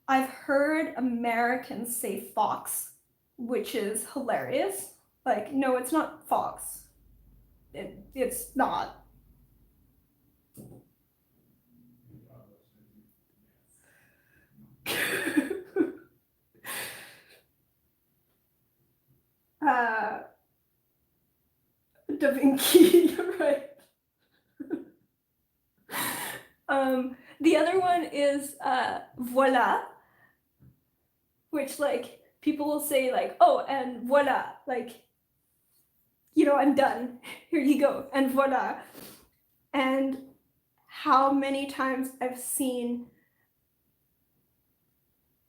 I've heard Americans say fox, which is hilarious. Like, no, it's not fox. It's not. uh, Da Vinci, right? The other one is voila, which like people will say like, oh, and voila, like, you know, I'm done. Here you go, and voila. And how many times I've seen,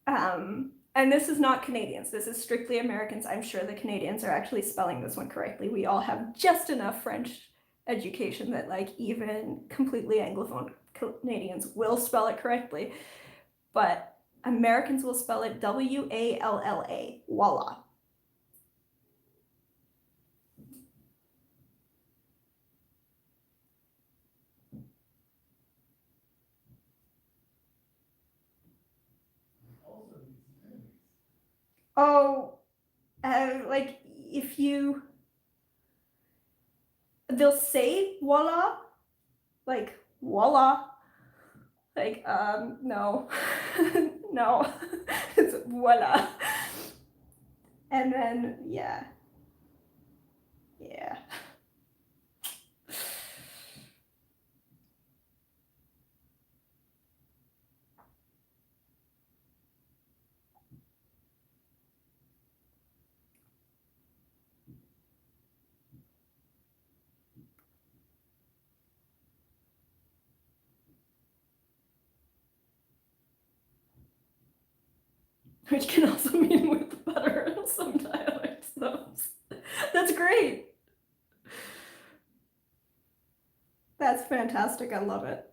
and this is not Canadians, this is strictly Americans. I'm sure the Canadians are actually spelling this one correctly. We all have just enough French education that like even completely Anglophone Canadians will spell it correctly. But Americans will spell it W-A-L-L-A, voila. Oh, like if you, they'll say voila, like voila, like no, no, it's voila, and then yeah, yeah. which can also mean with butter in some dialects. That's great. That's fantastic. I love it.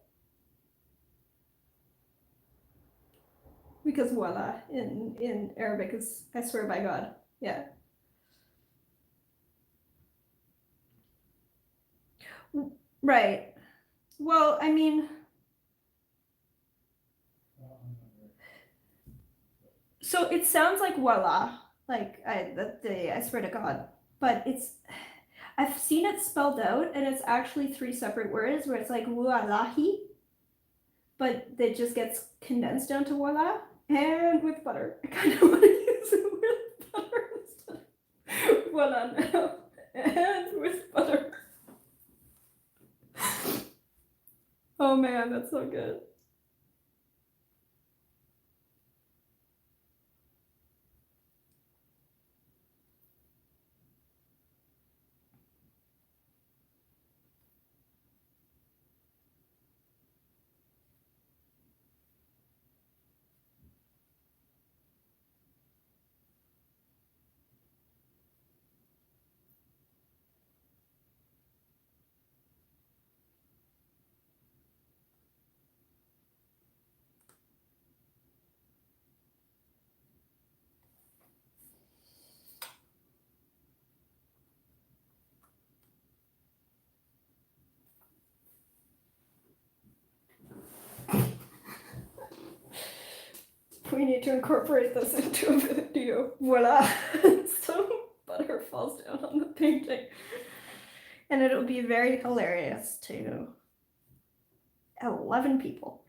Because voila in Arabic is I swear by God. Yeah. Right. Well, I mean, so it sounds like voila, like I swear to God, but I've seen it spelled out and it's actually three separate words where it's like voilahi, but it just gets condensed down to voila and with butter. I kind of want to use it with butter instead. Voila now and with butter. Oh man, that's so good. We need to incorporate this into a video. Voila! So butter falls down on the painting. And it'll be very hilarious to 11 people.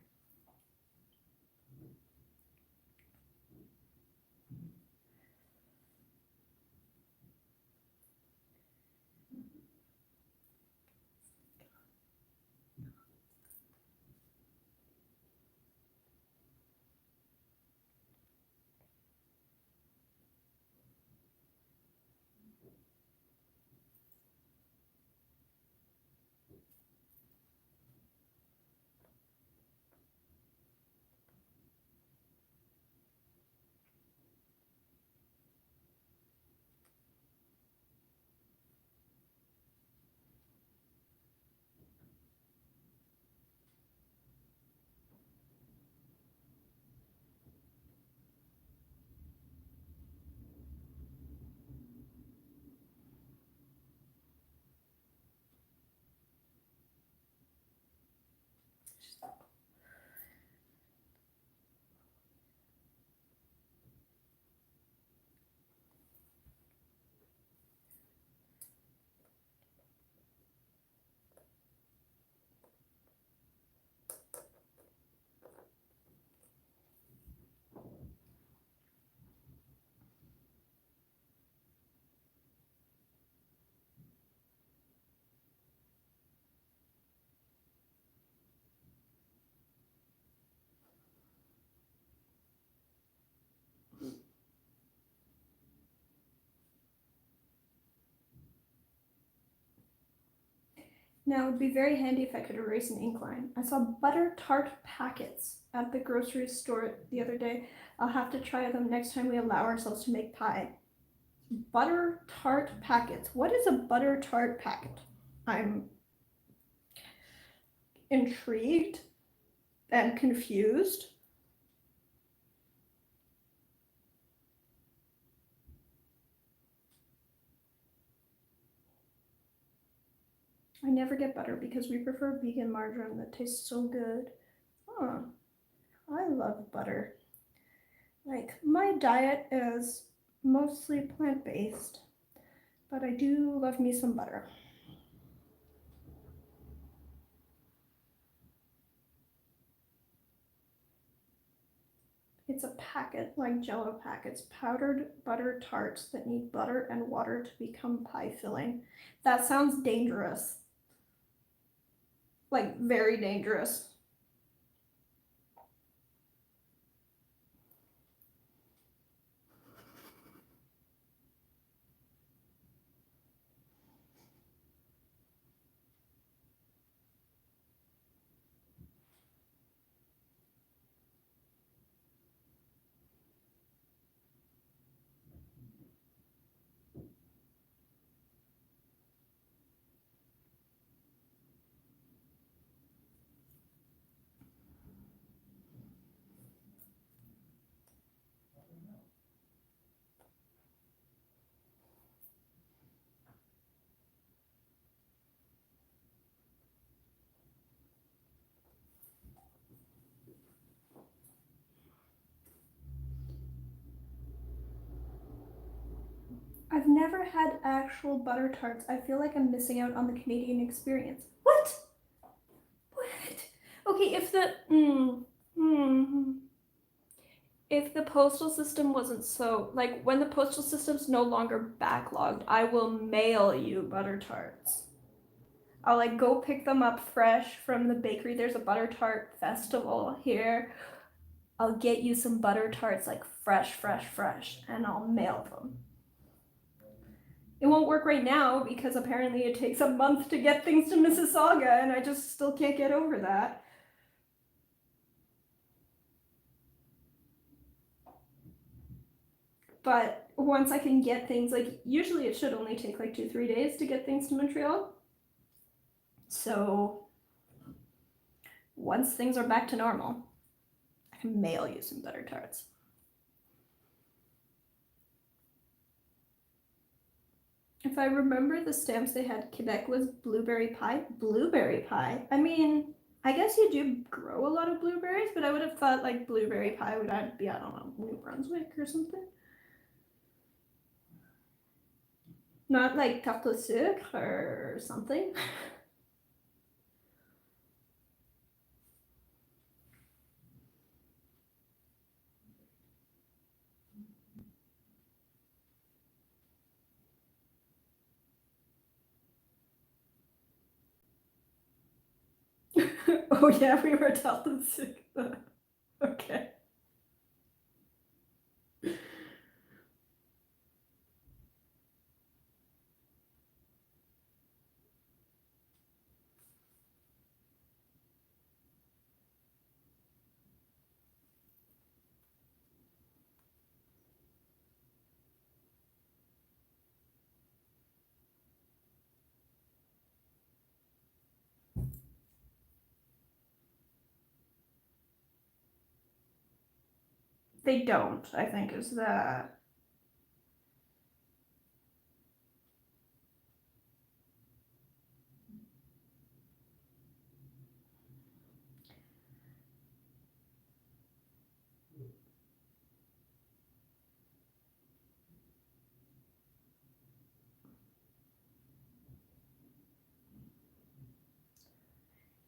Now, it would be very handy if I could erase an ink line. I saw butter tart packets at the grocery store the other day. I'll have to try them next time we allow ourselves to make pie. Butter tart packets. What is a butter tart packet? I'm intrigued and confused. I never get butter because we prefer vegan margarine that tastes so good. Huh. I love butter. Like, my diet is mostly plant-based, but I do love me some butter. It's a packet, like Jello packets, powdered butter tarts that need butter and water to become pie filling. That sounds dangerous. Like, very dangerous. I've never had actual butter tarts. I feel like I'm missing out on the Canadian experience. What? Okay, if the postal system wasn't so, like, when the postal system's no longer backlogged, I will mail you butter tarts. I'll like go pick them up fresh from the bakery. There's a butter tart festival here. I'll get you some butter tarts, like fresh, and I'll mail them. It won't work right now because apparently it takes a month to get things to Mississauga, and I just still can't get over that. But once I can get things, like usually it should only take like 2-3 days to get things to Montreal. So once things are back to normal, I can mail you some butter tarts. If I remember the stamps they had, Quebec was blueberry pie. Blueberry pie? I mean, I guess you do grow a lot of blueberries, but I would have thought like blueberry pie would be, I don't know, New Brunswick or something. Not like tarte au sucre or something. Oh yeah, we were tarte au sucre. Okay. They don't, I think, is the...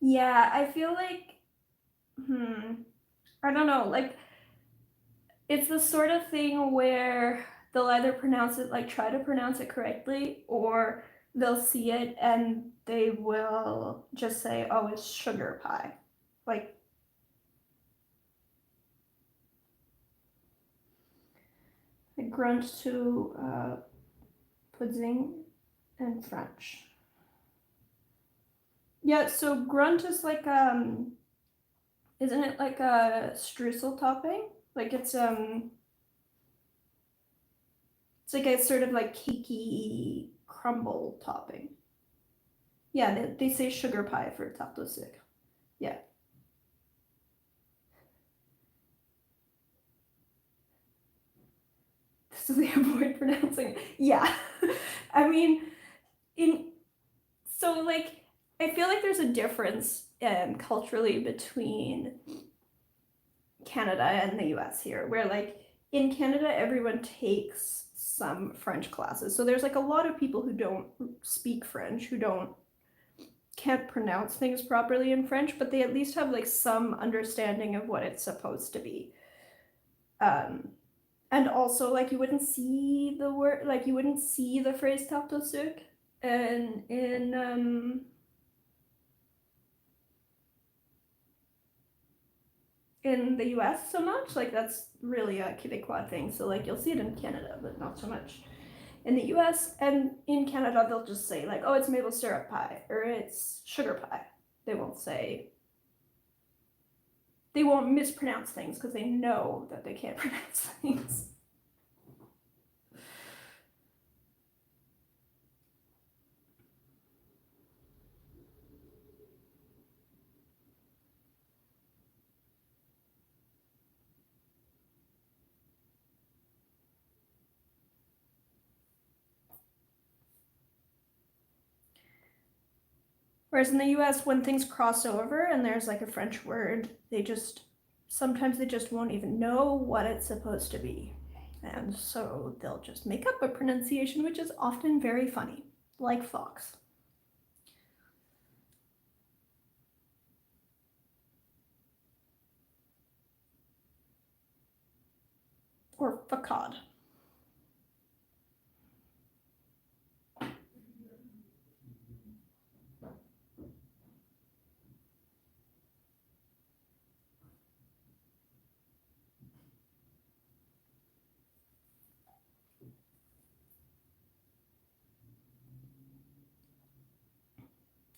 Yeah, I feel like, I don't know, like, it's the sort of thing where they'll either pronounce it, like, try to pronounce it correctly, or they'll see it and they will just say, oh, it's sugar pie. Like, I grunt to pudding in French. Yeah, so grunt is like, isn't it like a streusel topping? Like it's like a sort of like cakey crumble topping. Yeah, they say sugar pie for tarte au sucre. Yeah. So they avoid pronouncing. Yeah. I mean, so like I feel like there's a difference culturally between Canada and the US here, where like in Canada everyone takes some French classes. So there's like a lot of people who don't speak French, who can't pronounce things properly in French, but they at least have like some understanding of what it's supposed to be. And also like you wouldn't see the word, like you wouldn't see the phrase tarte au sucre in the US so much. Like that's really a Quebecois thing. So like you'll see it in Canada, but not so much in the US. And in Canada, they'll just say like, oh, it's maple syrup pie or it's sugar pie. They won't mispronounce things because they know that they can't pronounce things. Whereas in the US, when things cross over and there's like a French word, sometimes they just won't even know what it's supposed to be. And so they'll just make up a pronunciation, which is often very funny, like fox. Or facade.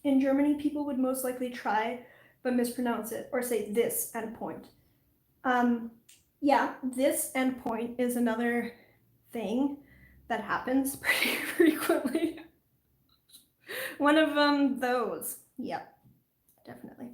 In Germany, people would most likely try but mispronounce it or say this and point. Yeah, this and point is another thing that happens pretty frequently. One of them, those. Yep, definitely.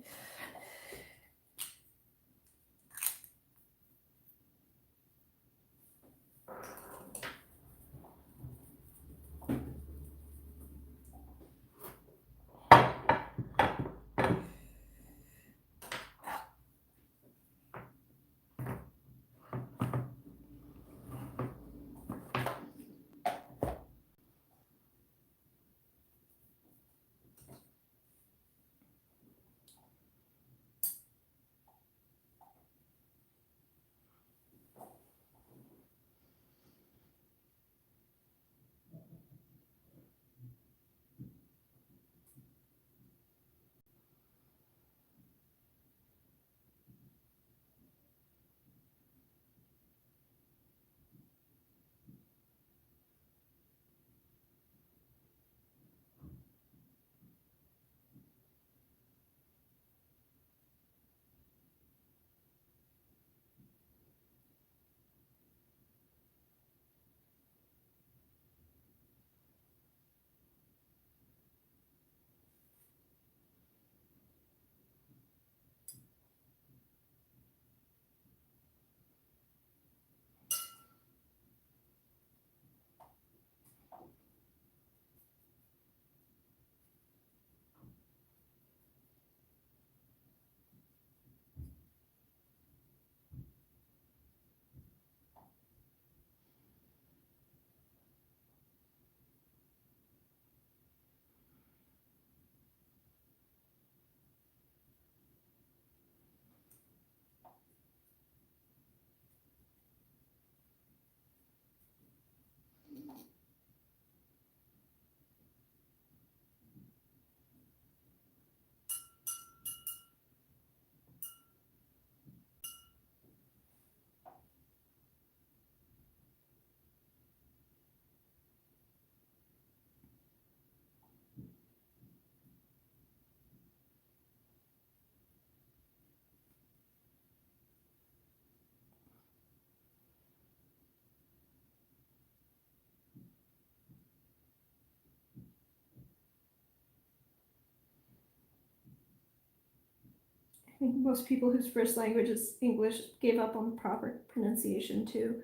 I think most people whose first language is English gave up on proper pronunciation too.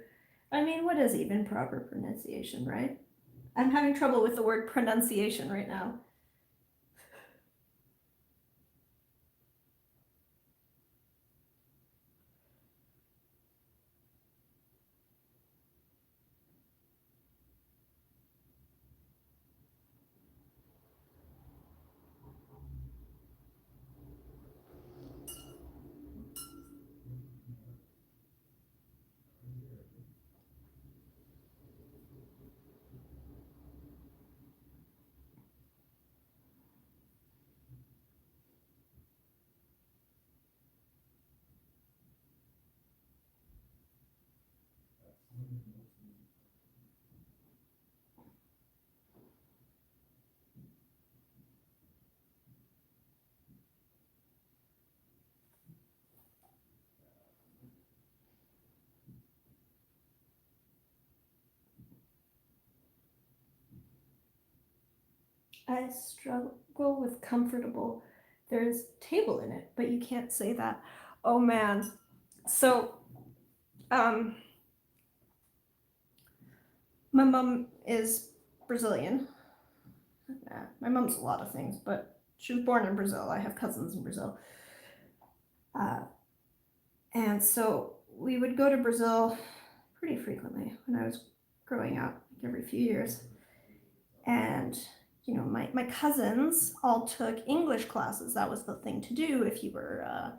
I mean, what is even proper pronunciation, right? I'm having trouble with the word pronunciation right now. I struggle with comfortable. There's table in it, but you can't say that. Oh man. So, um, my mom is Brazilian. My mom's a lot of things, but she was born in Brazil. I have cousins in Brazil. And so we would go to Brazil pretty frequently when I was growing up, like every few years. And, you know, my cousins all took English classes. That was the thing to do if you were,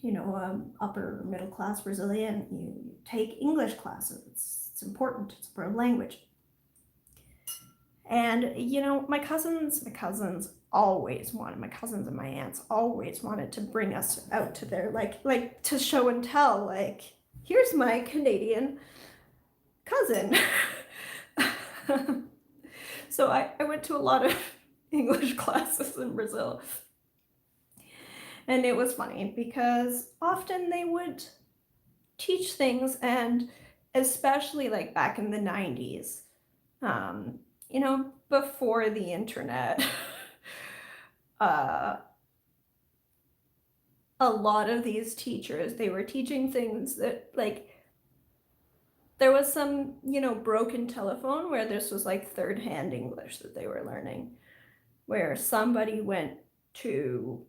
you know, upper middle class Brazilian. You take English classes. It's important. It's a world language. And, you know, my cousins always wanted, my cousins and my aunts always wanted to bring us out to their, like to show and tell, like, here's my Canadian cousin. So I went to a lot of English classes in Brazil. And it was funny because often they would teach things, and especially like back in the 90s, you know, before the internet, a lot of these teachers, they were teaching things that, like, there was some, you know, broken telephone where this was like third-hand English that they were learning, where somebody went to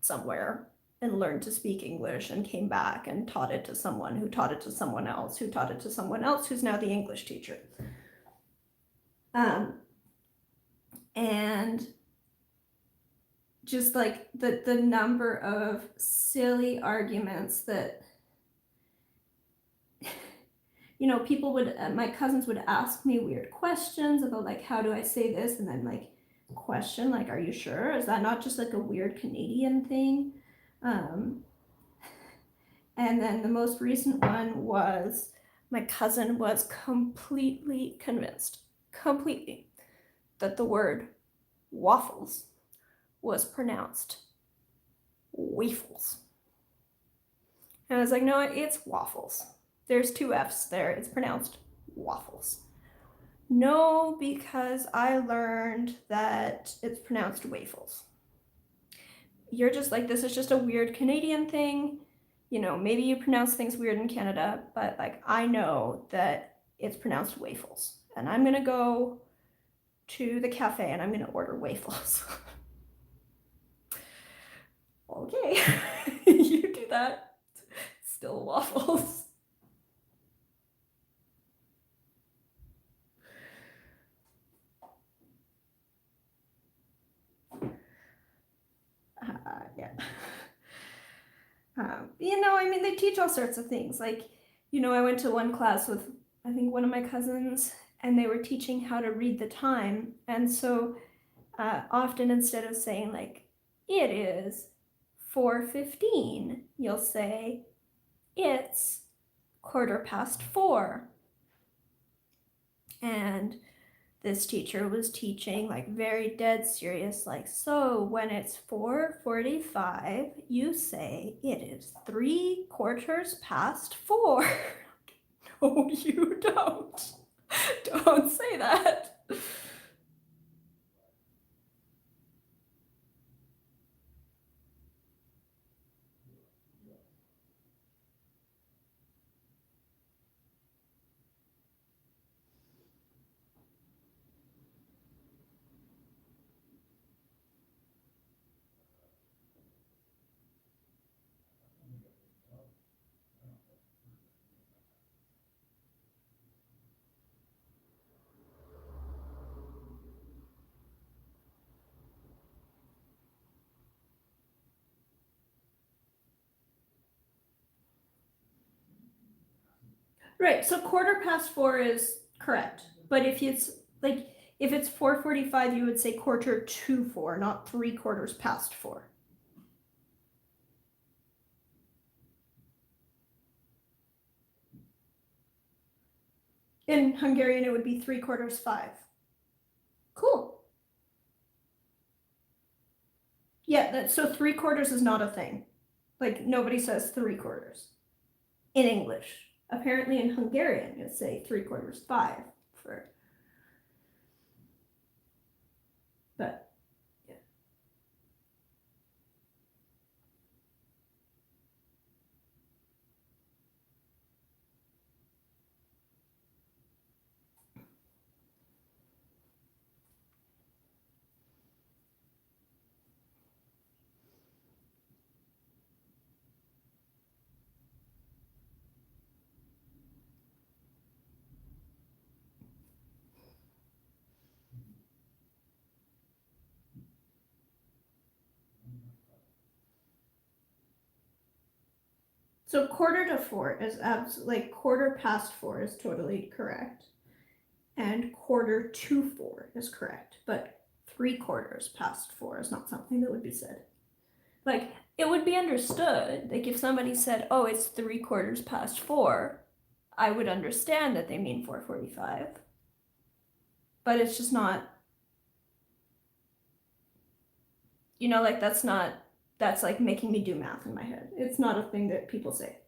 somewhere and learned to speak English and came back and taught it to someone who taught it to someone else who taught it to someone else who's now the English teacher. And just like the number of silly arguments that, you know, people would, my cousins would ask me weird questions about, like, how do I say this? And then, like, question, like, are you sure? Is that not just like a weird Canadian thing? And then the most recent one was my cousin was completely convinced, that the word waffles was pronounced waffles. And I was like, no, it's waffles. There's 2 F's there. It's pronounced waffles. No, because I learned that it's pronounced waffles. You're just like, this is just a weird Canadian thing. You know, maybe you pronounce things weird in Canada, but like, I know that it's pronounced waffles. And I'm gonna go to the cafe and I'm gonna order waffles. Okay, you do that. Still waffles. Yeah. You know, I mean, they teach all sorts of things. Like, you know, I went to one class with, I think, one of my cousins, and they were teaching how to read the time. And so often, instead of saying, like, it is 4:15, you'll say, it's 4:15. And this teacher was teaching, like, very dead serious, like, so when it's 4:45, you say it is 4:75. No, you don't. Don't say that. Right, so 4:15 is correct. But if it's like, if it's 4:45, you would say 4:45, not 4:75. In Hungarian, it would be 5:75. Cool. Yeah, so 3/4 is not a thing. Like, nobody says 3/4 in English. Apparently in Hungarian, you say 3/4 for, but yeah. So 4:45 is like 4:15 is totally correct. And 4:45 is correct. But 4:75 is not something that would be said. Like, it would be understood. Like, if somebody said, oh, it's 4:75, I would understand that they mean 4:45. But it's just not, like, that's like making me do math in my head. It's not a thing that people say.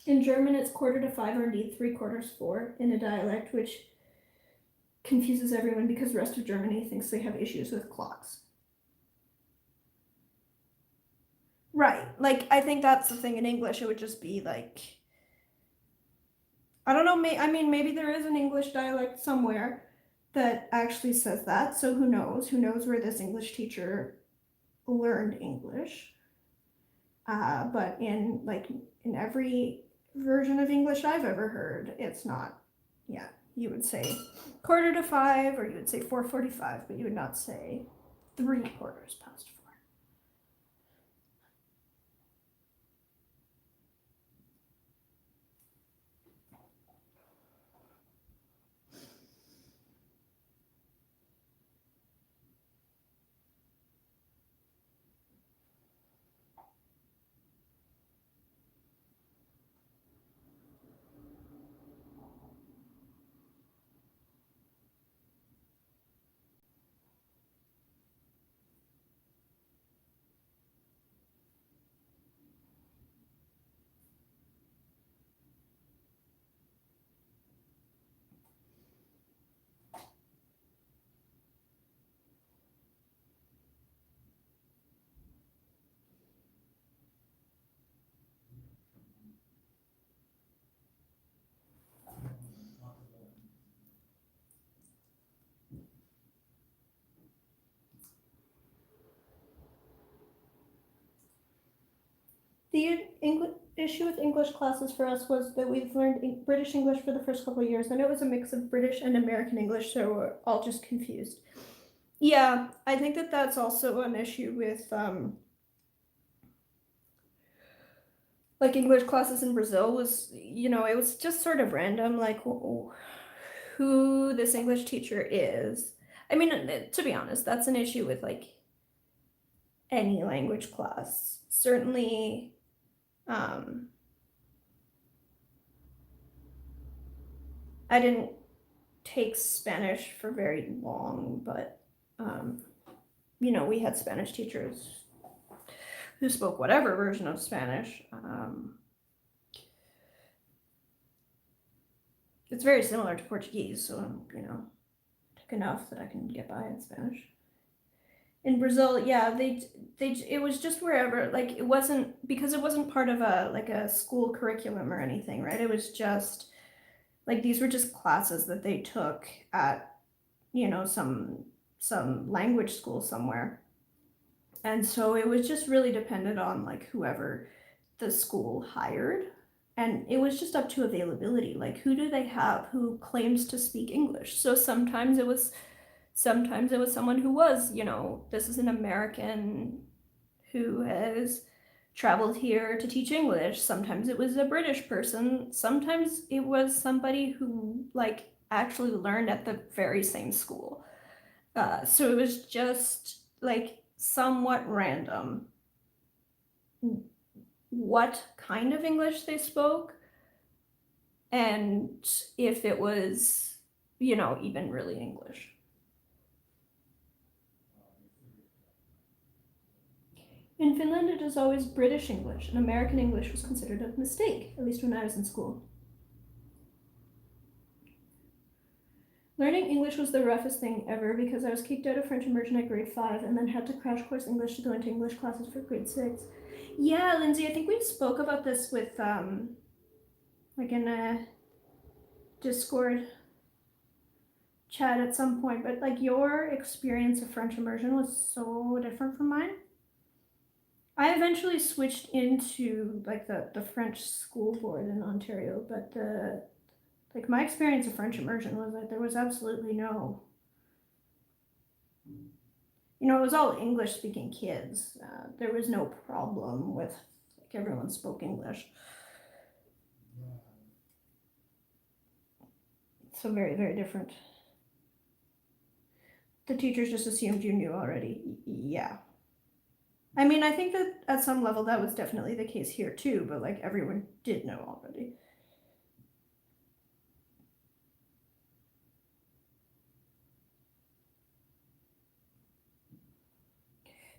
In German, it's 4:45 or indeed 4:75 in a dialect, which confuses everyone because the rest of Germany thinks they have issues with clocks. Right. Like, I think that's the thing in English. It would just be like, I don't know, maybe there is an English dialect somewhere that actually says that. So who knows? Who knows where this English teacher learned English? But in every version of English I've ever heard, it's not. Yeah, you would say 4:45, or you would say 4:45, but you would not say 4:75. The issue with English classes for us was that we've learned British English for the first couple of years, and it was a mix of British and American English, so we're all just confused. Yeah, I think that that's also an issue with like English classes in Brazil was, it was just sort of random, like who this English teacher is. I mean, to be honest, that's an issue with like any language class. Certainly, I didn't take Spanish for very long, but we had Spanish teachers who spoke whatever version of Spanish. It's very similar to Portuguese, so took enough that I can get by in Spanish. In Brazil, yeah, they it was just wherever, like it wasn't part of a school curriculum or anything, right? It was just like these were just classes that they took at some language school somewhere. And so it was just really dependent on like whoever the school hired. And it was just up to availability. Like, who do they have who claims to speak English? So sometimes it was someone who was, this is an American who has traveled here to teach English. Sometimes it was a British person. Sometimes it was somebody who like actually learned at the very same school. So it was just like somewhat random what kind of English they spoke and if it was, even really English. In Finland, it is always British English, and American English was considered a mistake, at least when I was in school. Learning English was the roughest thing ever because I was kicked out of French immersion at grade 5 and then had to crash course English to go into English classes for grade 6. Yeah, Lindsay, I think we spoke about this with, like in a Discord chat at some point, but like your experience of French immersion was so different from mine. I eventually switched into like the French school board in Ontario, but my experience of French immersion was that there was absolutely no you know, it was all English speaking kids. There was no problem with, like, everyone spoke English. So very, very different. The teachers just assumed you knew already. Yeah. I mean, I think that at some level that was definitely the case here too, but like everyone did know already.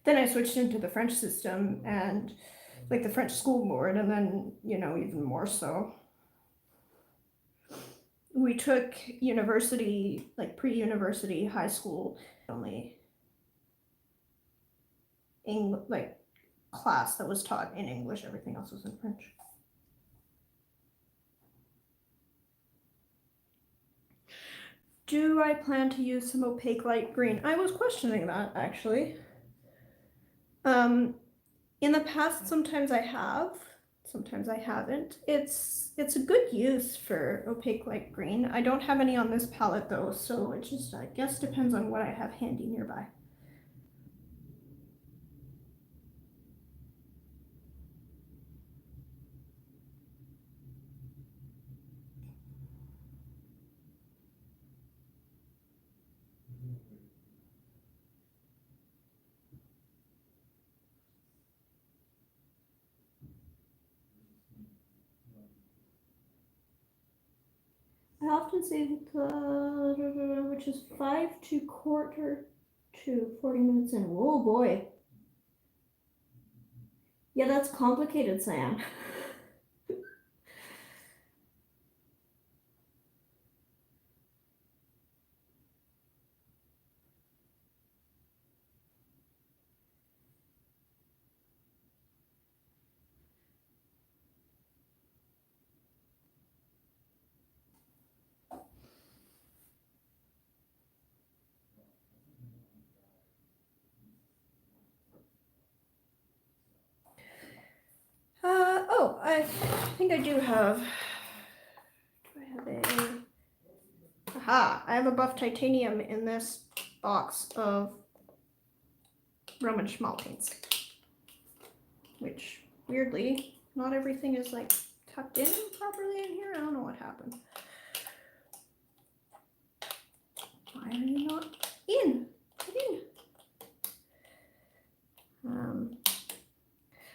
Then I switched into the French system and like the French school board, and then, you know, even more so. We took university, like pre-university, high school, only like class that was taught in English, everything else was in French. Do I plan to use some opaque light green? I was questioning that actually. In the past, sometimes I have, sometimes I haven't. It's a good use for opaque light green. I don't have any on this palette though, so it just, I guess, depends on what I have handy nearby. I often say which is 5 to quarter to 40 minutes in. Whoa, boy. Yeah, that's complicated, Sam. Oh, I think I do have. Do I have a? Aha! I have a buff titanium in this box of Roman schmal paints, which weirdly, not everything is like tucked in properly in here. I don't know what happened. Why are you not in? Get in.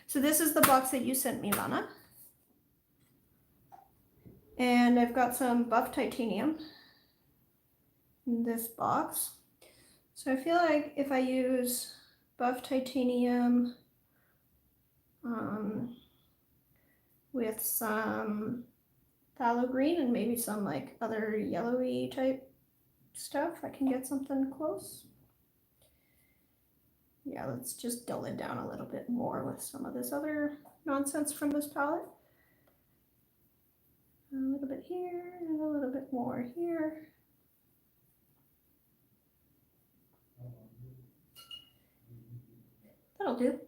So this is the box that you sent me, Lana. And I've got some buff titanium in this box. So I feel like if I use buff titanium with some phthalo green and maybe some like other yellowy type stuff, I can get something close. Yeah, let's just dull it down a little bit more with some of this other nonsense from this palette. A little bit here and a little bit more here. That'll do.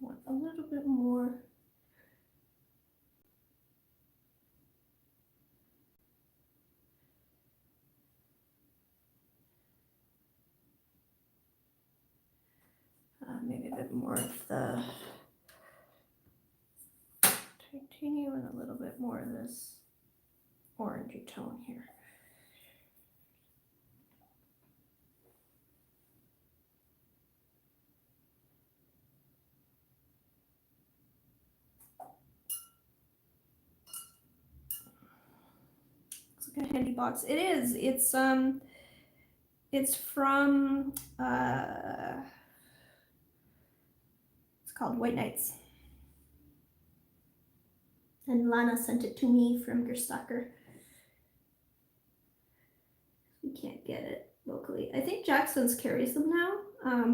Want a little bit more. Maybe a bit more of the titanium and a little bit more of this orangey tone here. It's like a handy box. It is. It's from it's called White Nights. And Lana sent it to me from Gerstacker. We can't get it locally. I think Jackson's carries them now,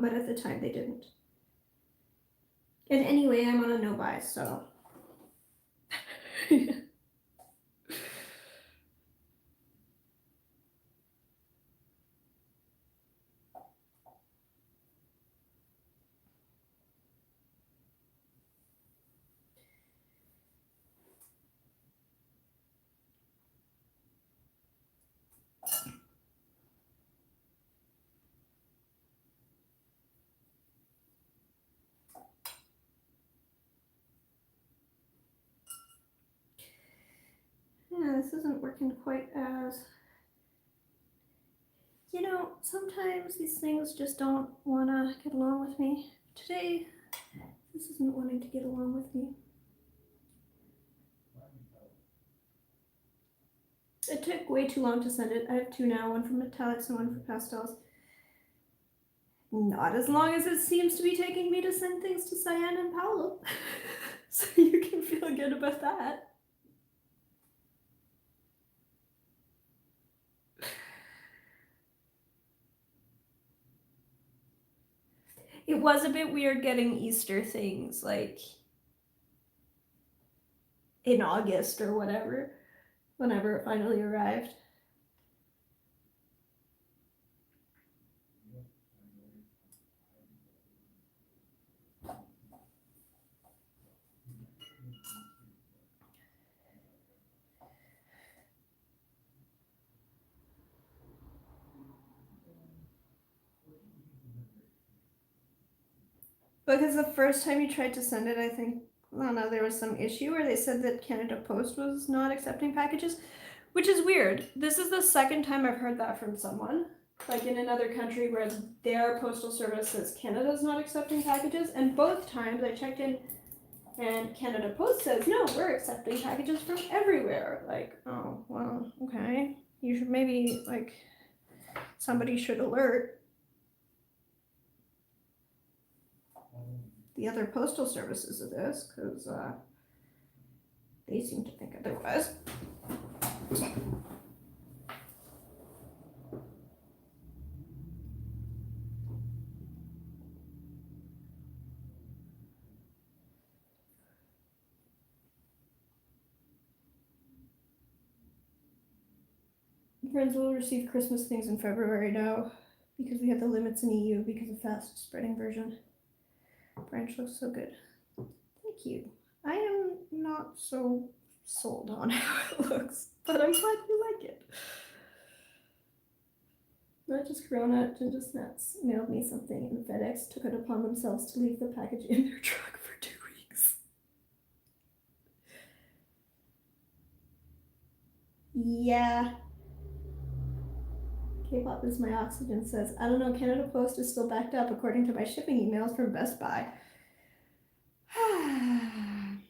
but at the time they didn't. And anyway, I'm on a no-buy, so. Yeah, this isn't working quite as. You know, sometimes these things just don't want to get along with me. Today, this isn't wanting to get along with me. It took way too long to send it. I have two now, one for metallics and one for pastels. Not as long as it seems to be taking me to send things to Cyan and Paolo. So you can feel good about that. It was a bit weird getting Easter things like in August or whatever, whenever it finally arrived. Because the first time you tried to send it, I think, I don't know, there was some issue where they said that Canada Post was not accepting packages, which is weird. This is the second time I've heard that from someone, like in another country where their postal service says Canada's not accepting packages, and both times I checked in and Canada Post says, no, we're accepting packages from everywhere. Like, oh, well, okay. You should maybe, like, somebody should alert the other postal services of this, because they seem to think otherwise. Friends will receive Christmas things in February now, because we have the limits in EU because of fast spreading version. Branch looks so good. Thank you. I am not so sold on how it looks, but I'm glad you like it. Not just Corona, Ginger Snaps mailed me something, and FedEx took it upon themselves to leave the package in their truck for 2 weeks. Yeah. K-pop is my oxygen says, I don't know, Canada Post is still backed up according to my shipping emails from Best Buy. I'm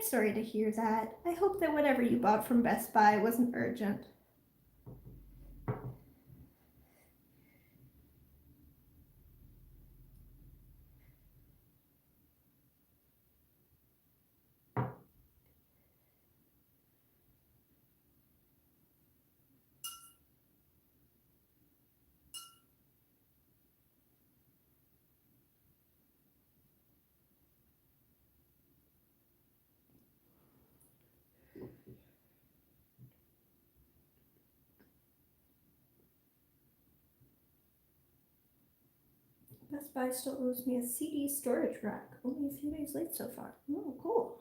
sorry to hear that. I hope that whatever you bought from Best Buy wasn't urgent. Best Buy still owes me a CD storage rack. Only a few days late so far. Oh, cool.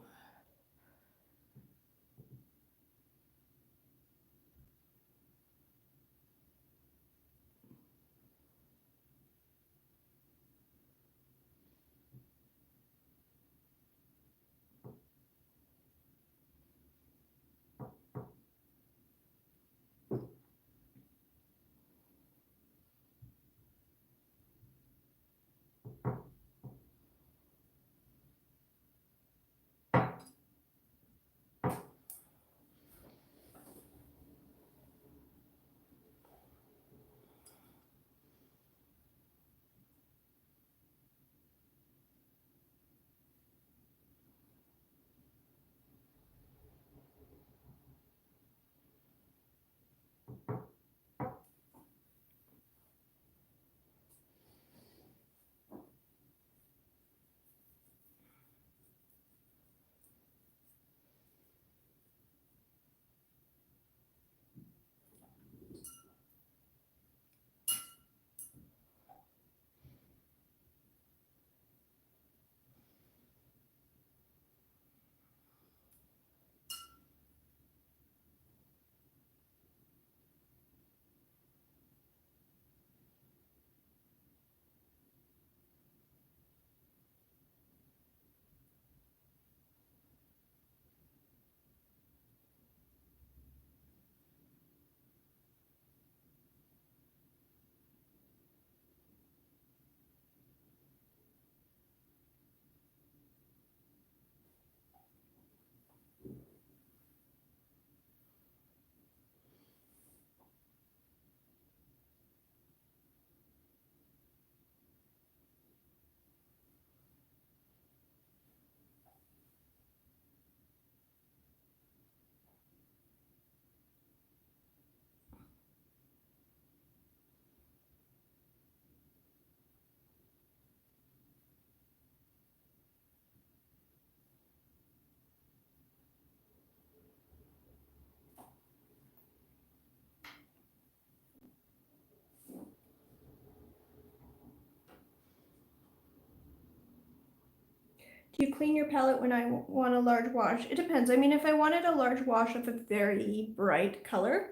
Do you clean your palette when I want a large wash? It depends. I mean, if I wanted a large wash of a very bright color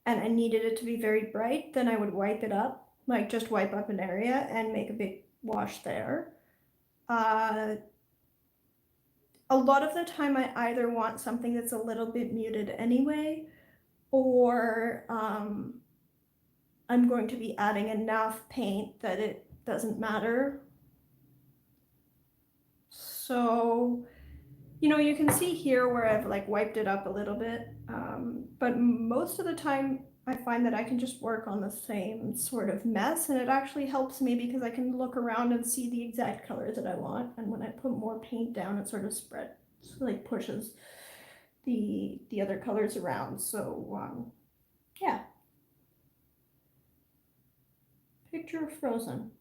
and I needed it to be very bright, then I would wipe it up, like just wipe up an area and make a big wash there. A lot of the time I either want something that's a little bit muted anyway, or I'm going to be adding enough paint that it doesn't matter. So, you know, you can see here where I've like wiped it up a little bit, but most of the time I find that I can just work on the same sort of mess, and it actually helps me because I can look around and see the exact color that I want, and when I put more paint down, it sort of spreads, like pushes the other colors around. So yeah. Picture of Frozen.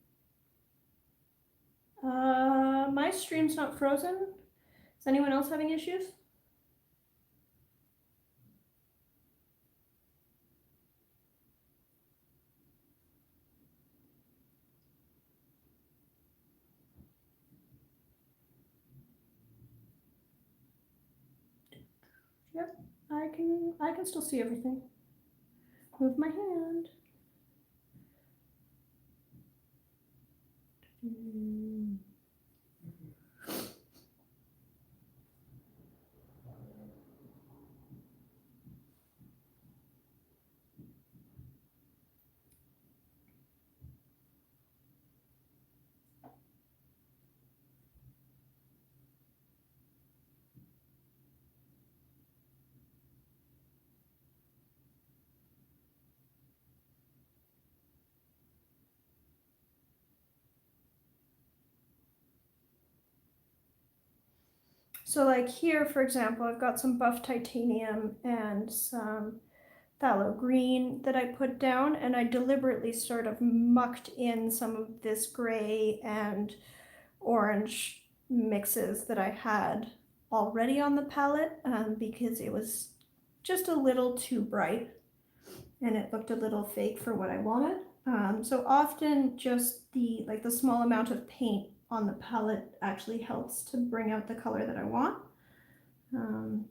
My stream's not frozen. Is anyone else having issues? Yep, I can still see everything. Move my hand. So like here, for example, I've got some buff titanium and some phthalo green that I put down, and I deliberately sort of mucked in some of this gray and orange mixes that I had already on the palette because it was just a little too bright and it looked a little fake for what I wanted. So often just the small amount of paint on the palette actually helps to bring out the color that I want. And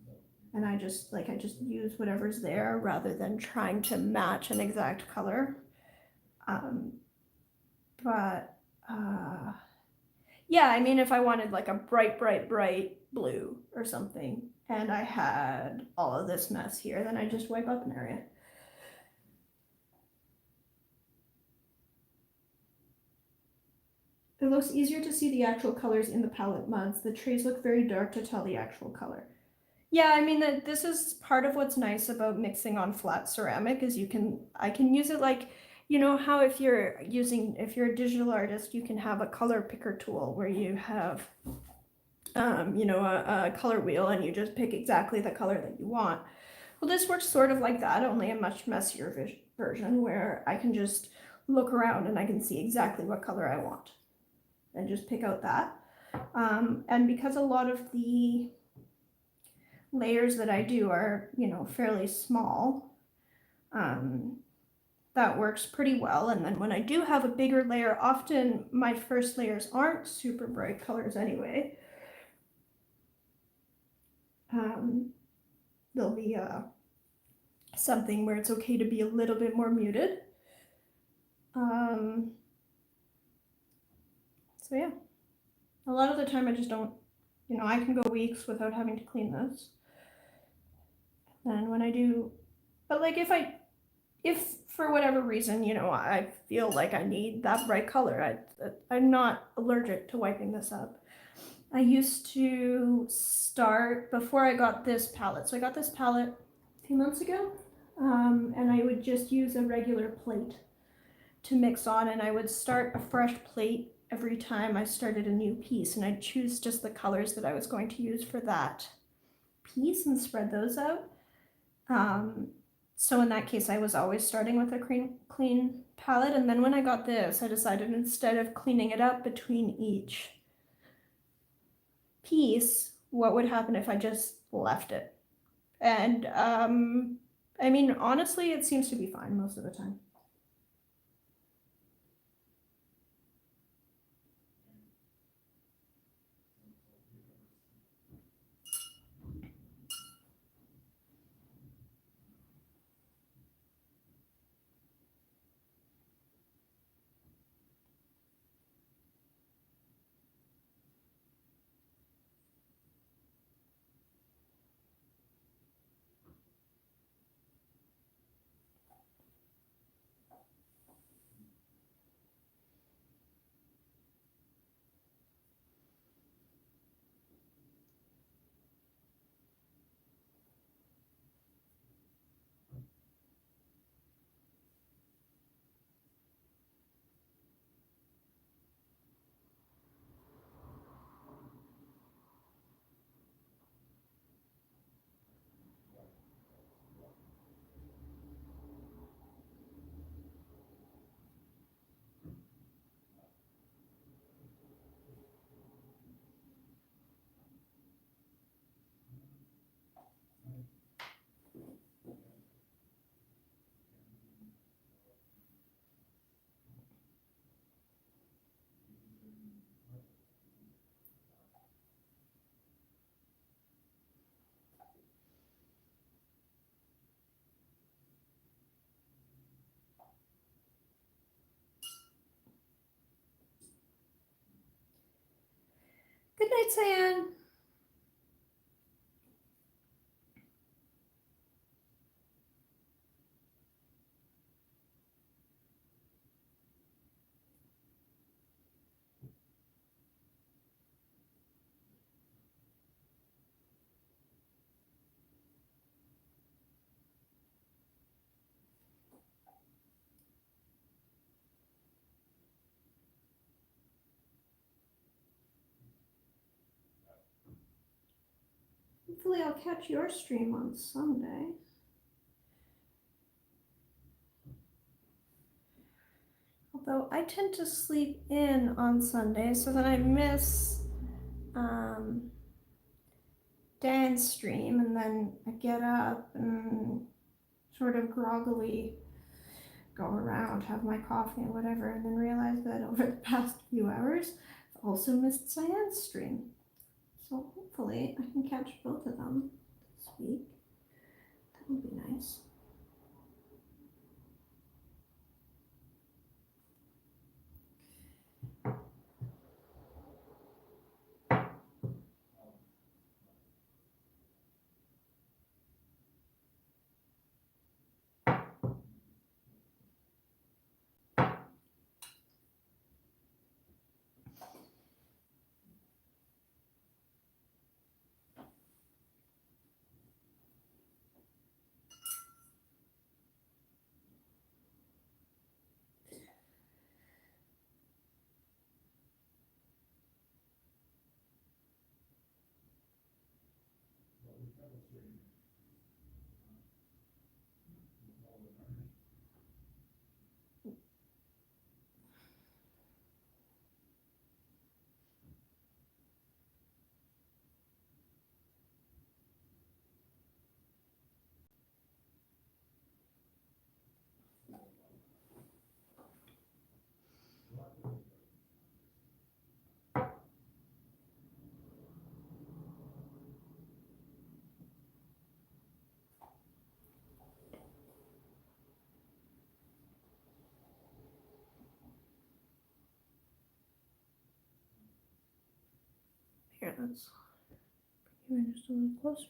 I just use whatever's there rather than trying to match an exact color. Yeah, I mean, if I wanted like a bright blue or something, and I had all of this mess here, then I just wipe up an area. It looks easier to see the actual colors in the palette muds. The trays look very dark to tell the actual color. Yeah, I mean, this is part of what's nice about mixing on flat ceramic is I can use it like, you know how if you're a digital artist, you can have a color picker tool where you have, you know, a color wheel and you just pick exactly the color that you want. Well, this works sort of like that, only a much messier version where I can just look around and I can see exactly what color I want and just pick out that. And because a lot of the layers that I do are, you know, fairly small, that works pretty well. And then when I do have a bigger layer, often my first layers aren't super bright colors anyway. There'll be something where it's okay to be a little bit more muted. So yeah, a lot of the time I just don't, you know, I can go weeks without having to clean this. And when I do, but like if for whatever reason, you know, I feel like I need that bright color, I'm not allergic to wiping this up. I used to start before I got this palette. So I got this palette a few months ago, and I would just use a regular plate to mix on, and I would start a fresh plate every time I started a new piece, and I'd choose just the colors that I was going to use for that piece and spread those out. So in that case, I was always starting with a clean palette, and then when I got this, I decided instead of cleaning it up between each piece, what would happen if I just left it? And I mean, honestly, it seems to be fine most of the time. night, Cyan. Hopefully I'll catch your stream on Sunday. Although I tend to sleep in on Sunday, so then I miss Dan's stream, and then I get up and sort of groggily go around, have my coffee and whatever, and then realize that over the past few hours, I've also missed Cyan's stream. So hopefully I can catch both of them this week. That would be nice. Here, let's bring you just a little closer.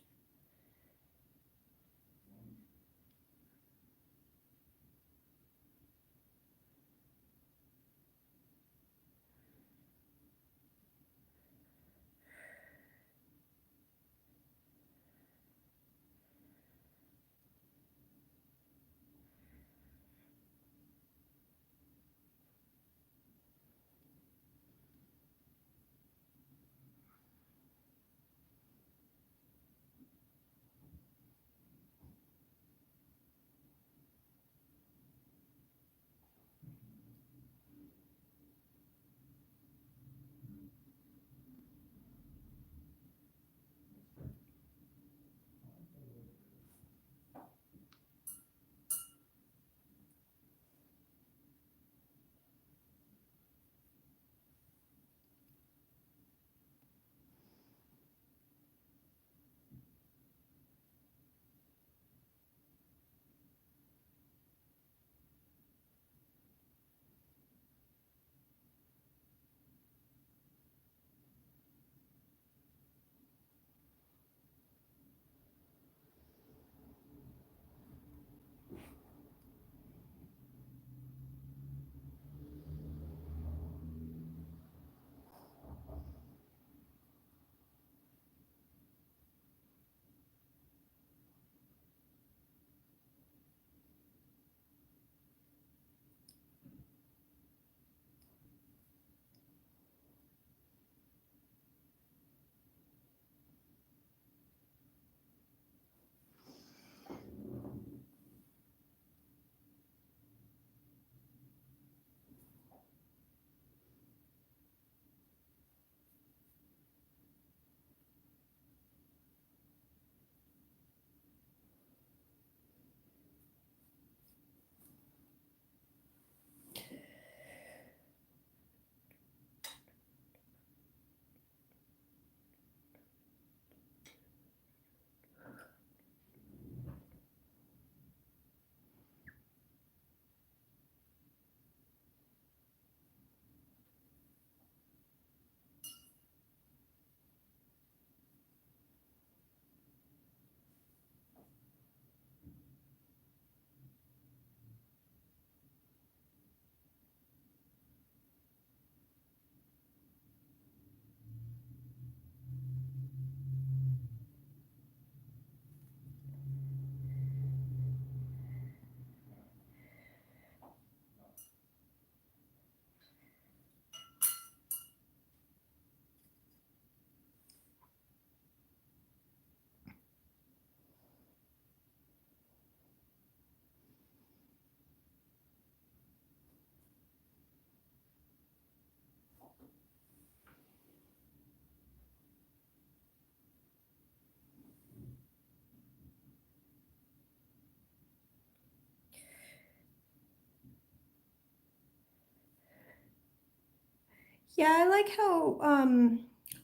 Yeah, I like how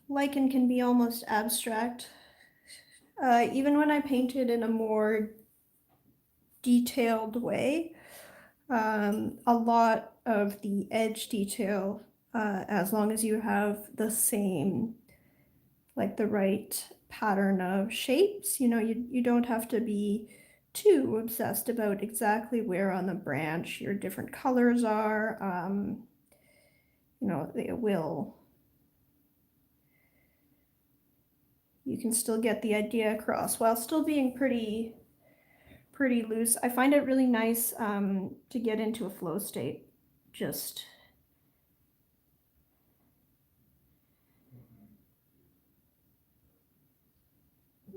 lichen can be almost abstract. Even when I paint it in a more detailed way, a lot of the edge detail, as long as you have the same, like the right pattern of shapes, you don't have to be too obsessed about exactly where on the branch your different colors are. They will, you can still get the idea across while still being pretty loose. I find it really nice to get into a flow state, just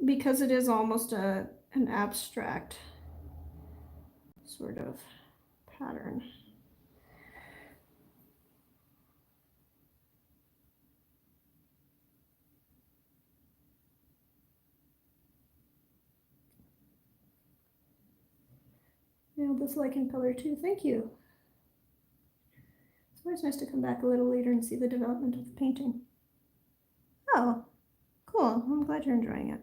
because it is almost an abstract sort of pattern. Nailed this lichen color too. Thank you. It's always nice to come back a little later and see the development of the painting. Oh, cool. I'm glad you're enjoying it.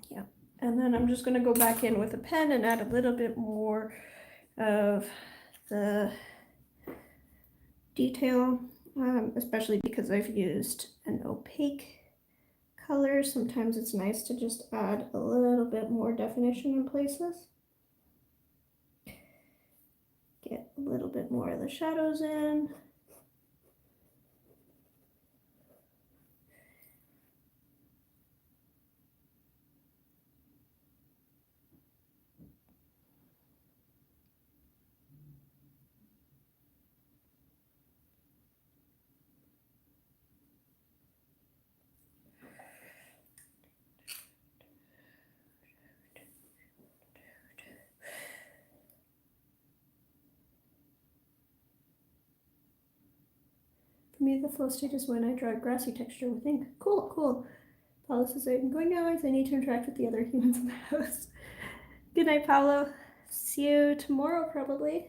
Yeah. And then I'm just going to go back in with a pen and add a little bit more of the detail, especially because I've used an opaque color. Sometimes it's nice to just add a little bit more definition in places. Get a little bit more of the shadows in. For me, the flow state is when I draw grassy texture with ink. Cool, cool. Paulo says, I'm going now as I need to interact with the other humans in the house. Good night, Paulo. See you tomorrow, probably.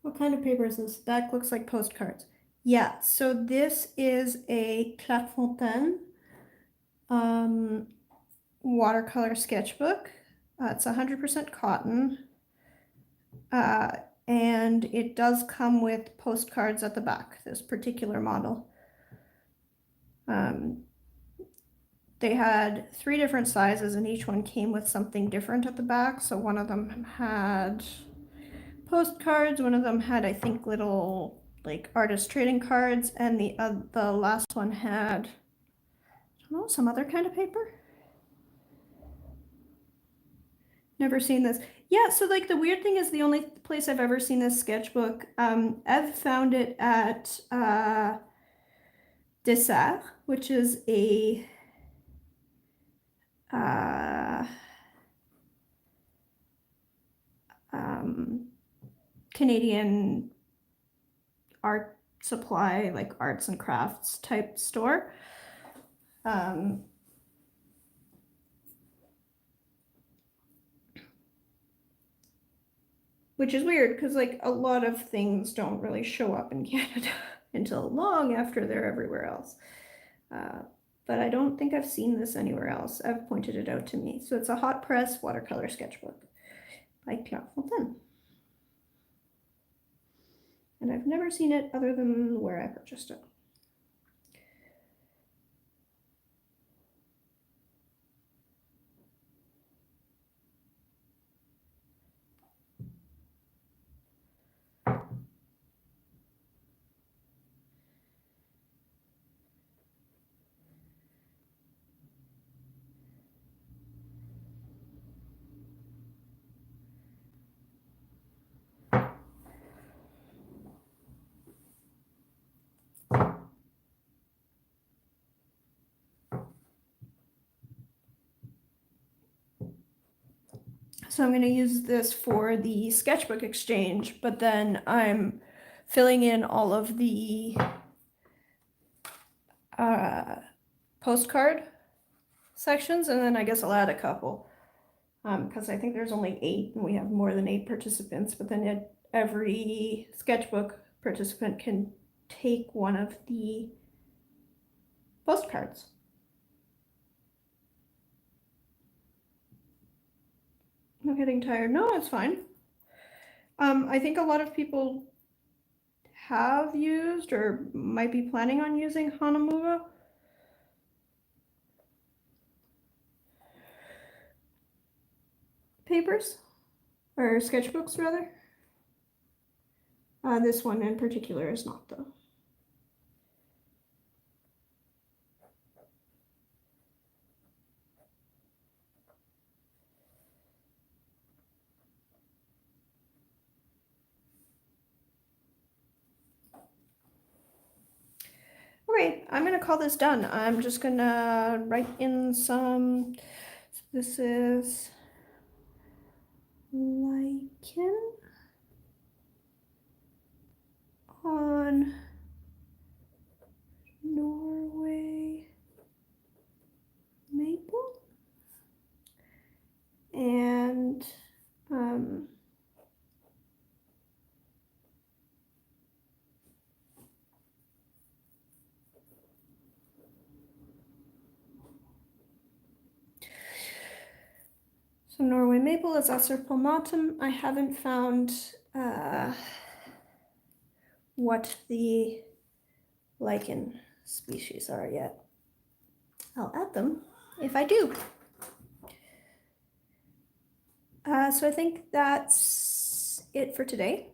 What kind of paper is this? That looks like postcards. Yeah, so this is a Clairefontaine watercolor sketchbook. It's 100% cotton, and it does come with postcards at the back, this particular model. They had 3 different sizes, and each one came with something different at the back. So one of them had postcards, one of them had, I think, little like artist trading cards, and the last one had, I don't know, some other kind of paper. Never seen this. Yeah, so like the weird thing is the only place I've ever seen this sketchbook, Ev found it at Dessert, which is a Canadian art supply, like arts and crafts type store. Which is weird because like a lot of things don't really show up in Canada until long after they're everywhere else. But I don't think I've seen this anywhere else. I've pointed it out to me. So it's a hot press watercolor sketchbook by Clairefontaine. And I've never seen it other than where I purchased it. So I'm going to use this for the sketchbook exchange, but then I'm filling in all of the postcard sections, and then I guess I'll add a couple because I think there's only 8 and we have more than 8 participants, but then every sketchbook participant can take one of the postcards. I'm getting tired. No, it's fine. I think a lot of people have used or might be planning on using Hanamuga. Papers, or sketchbooks rather. This one in particular is not though. Okay, I'm gonna call this done. I'm just gonna write in some, so this is lichen on Norway maple, and so Norway maple is Acer palmatum. I haven't found what the lichen species are yet. I'll add them if I do. So I think that's it for today.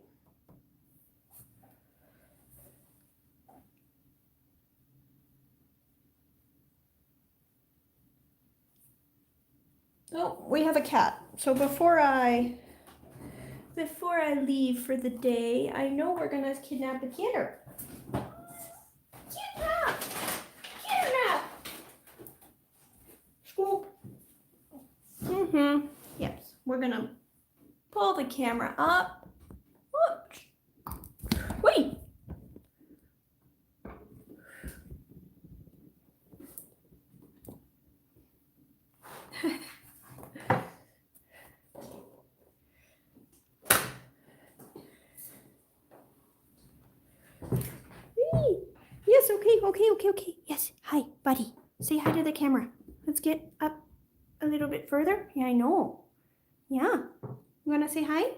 Oh, we have a cat. So before I leave for the day, I know we're gonna kidnap a kidder. Kidnap! Kidnap! School. Yes, we're gonna pull the camera up. Wait! Okay. Yes, hi, buddy. Say hi to the camera. Let's get up a little bit further. Yeah, I know. Yeah. You want to say hi?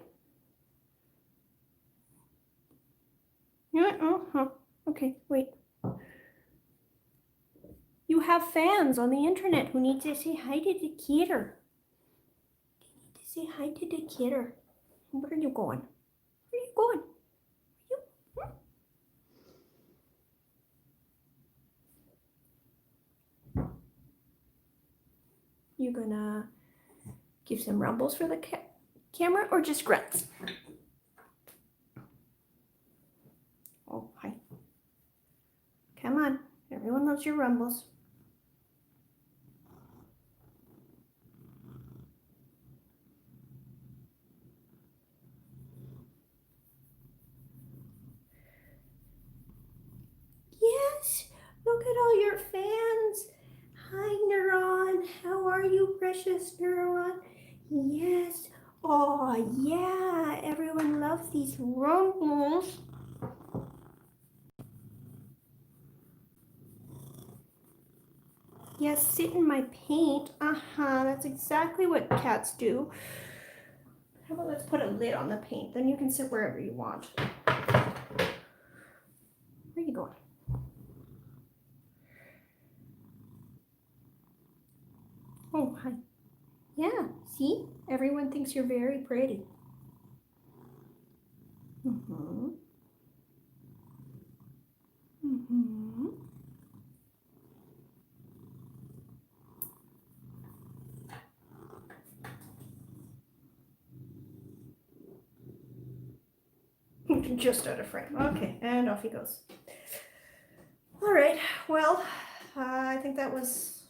Yeah, okay, wait. You have fans on the internet who need to say hi to the kidder. They need to say hi to the kidder. Where are you going? Where are you going? You gonna give some rumbles for the camera or just grunts? Oh, hi. Come on. Everyone loves your rumbles. Yes, look at all your fans. Hi, Neuron. How are you, precious Neuron? Yes. Oh, yeah. Everyone loves these rumbles. Yes, sit in my paint. That's exactly what cats do. How about let's put a lid on the paint, then you can sit wherever you want. Where are you going? Oh, hi. Yeah, see? Everyone thinks you're very pretty. Mm-hmm. Mm-hmm. Just out of frame. Okay, and off he goes. All right, well, I think that was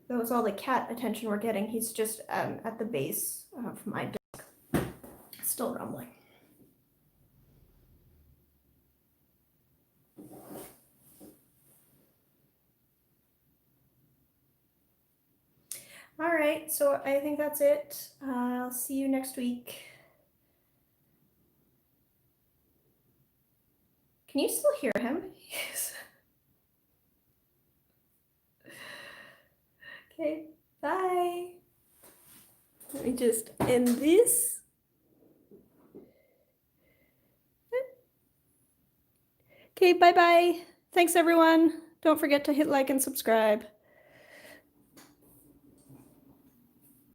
all the cat attention we're getting. He's just at the base of my desk, still rumbling. All right, so I think that's it. I'll see you next week. Can you still hear him? Yes. Okay, bye. Let me just end this. Okay, bye-bye. Thanks, everyone. Don't forget to hit like and subscribe.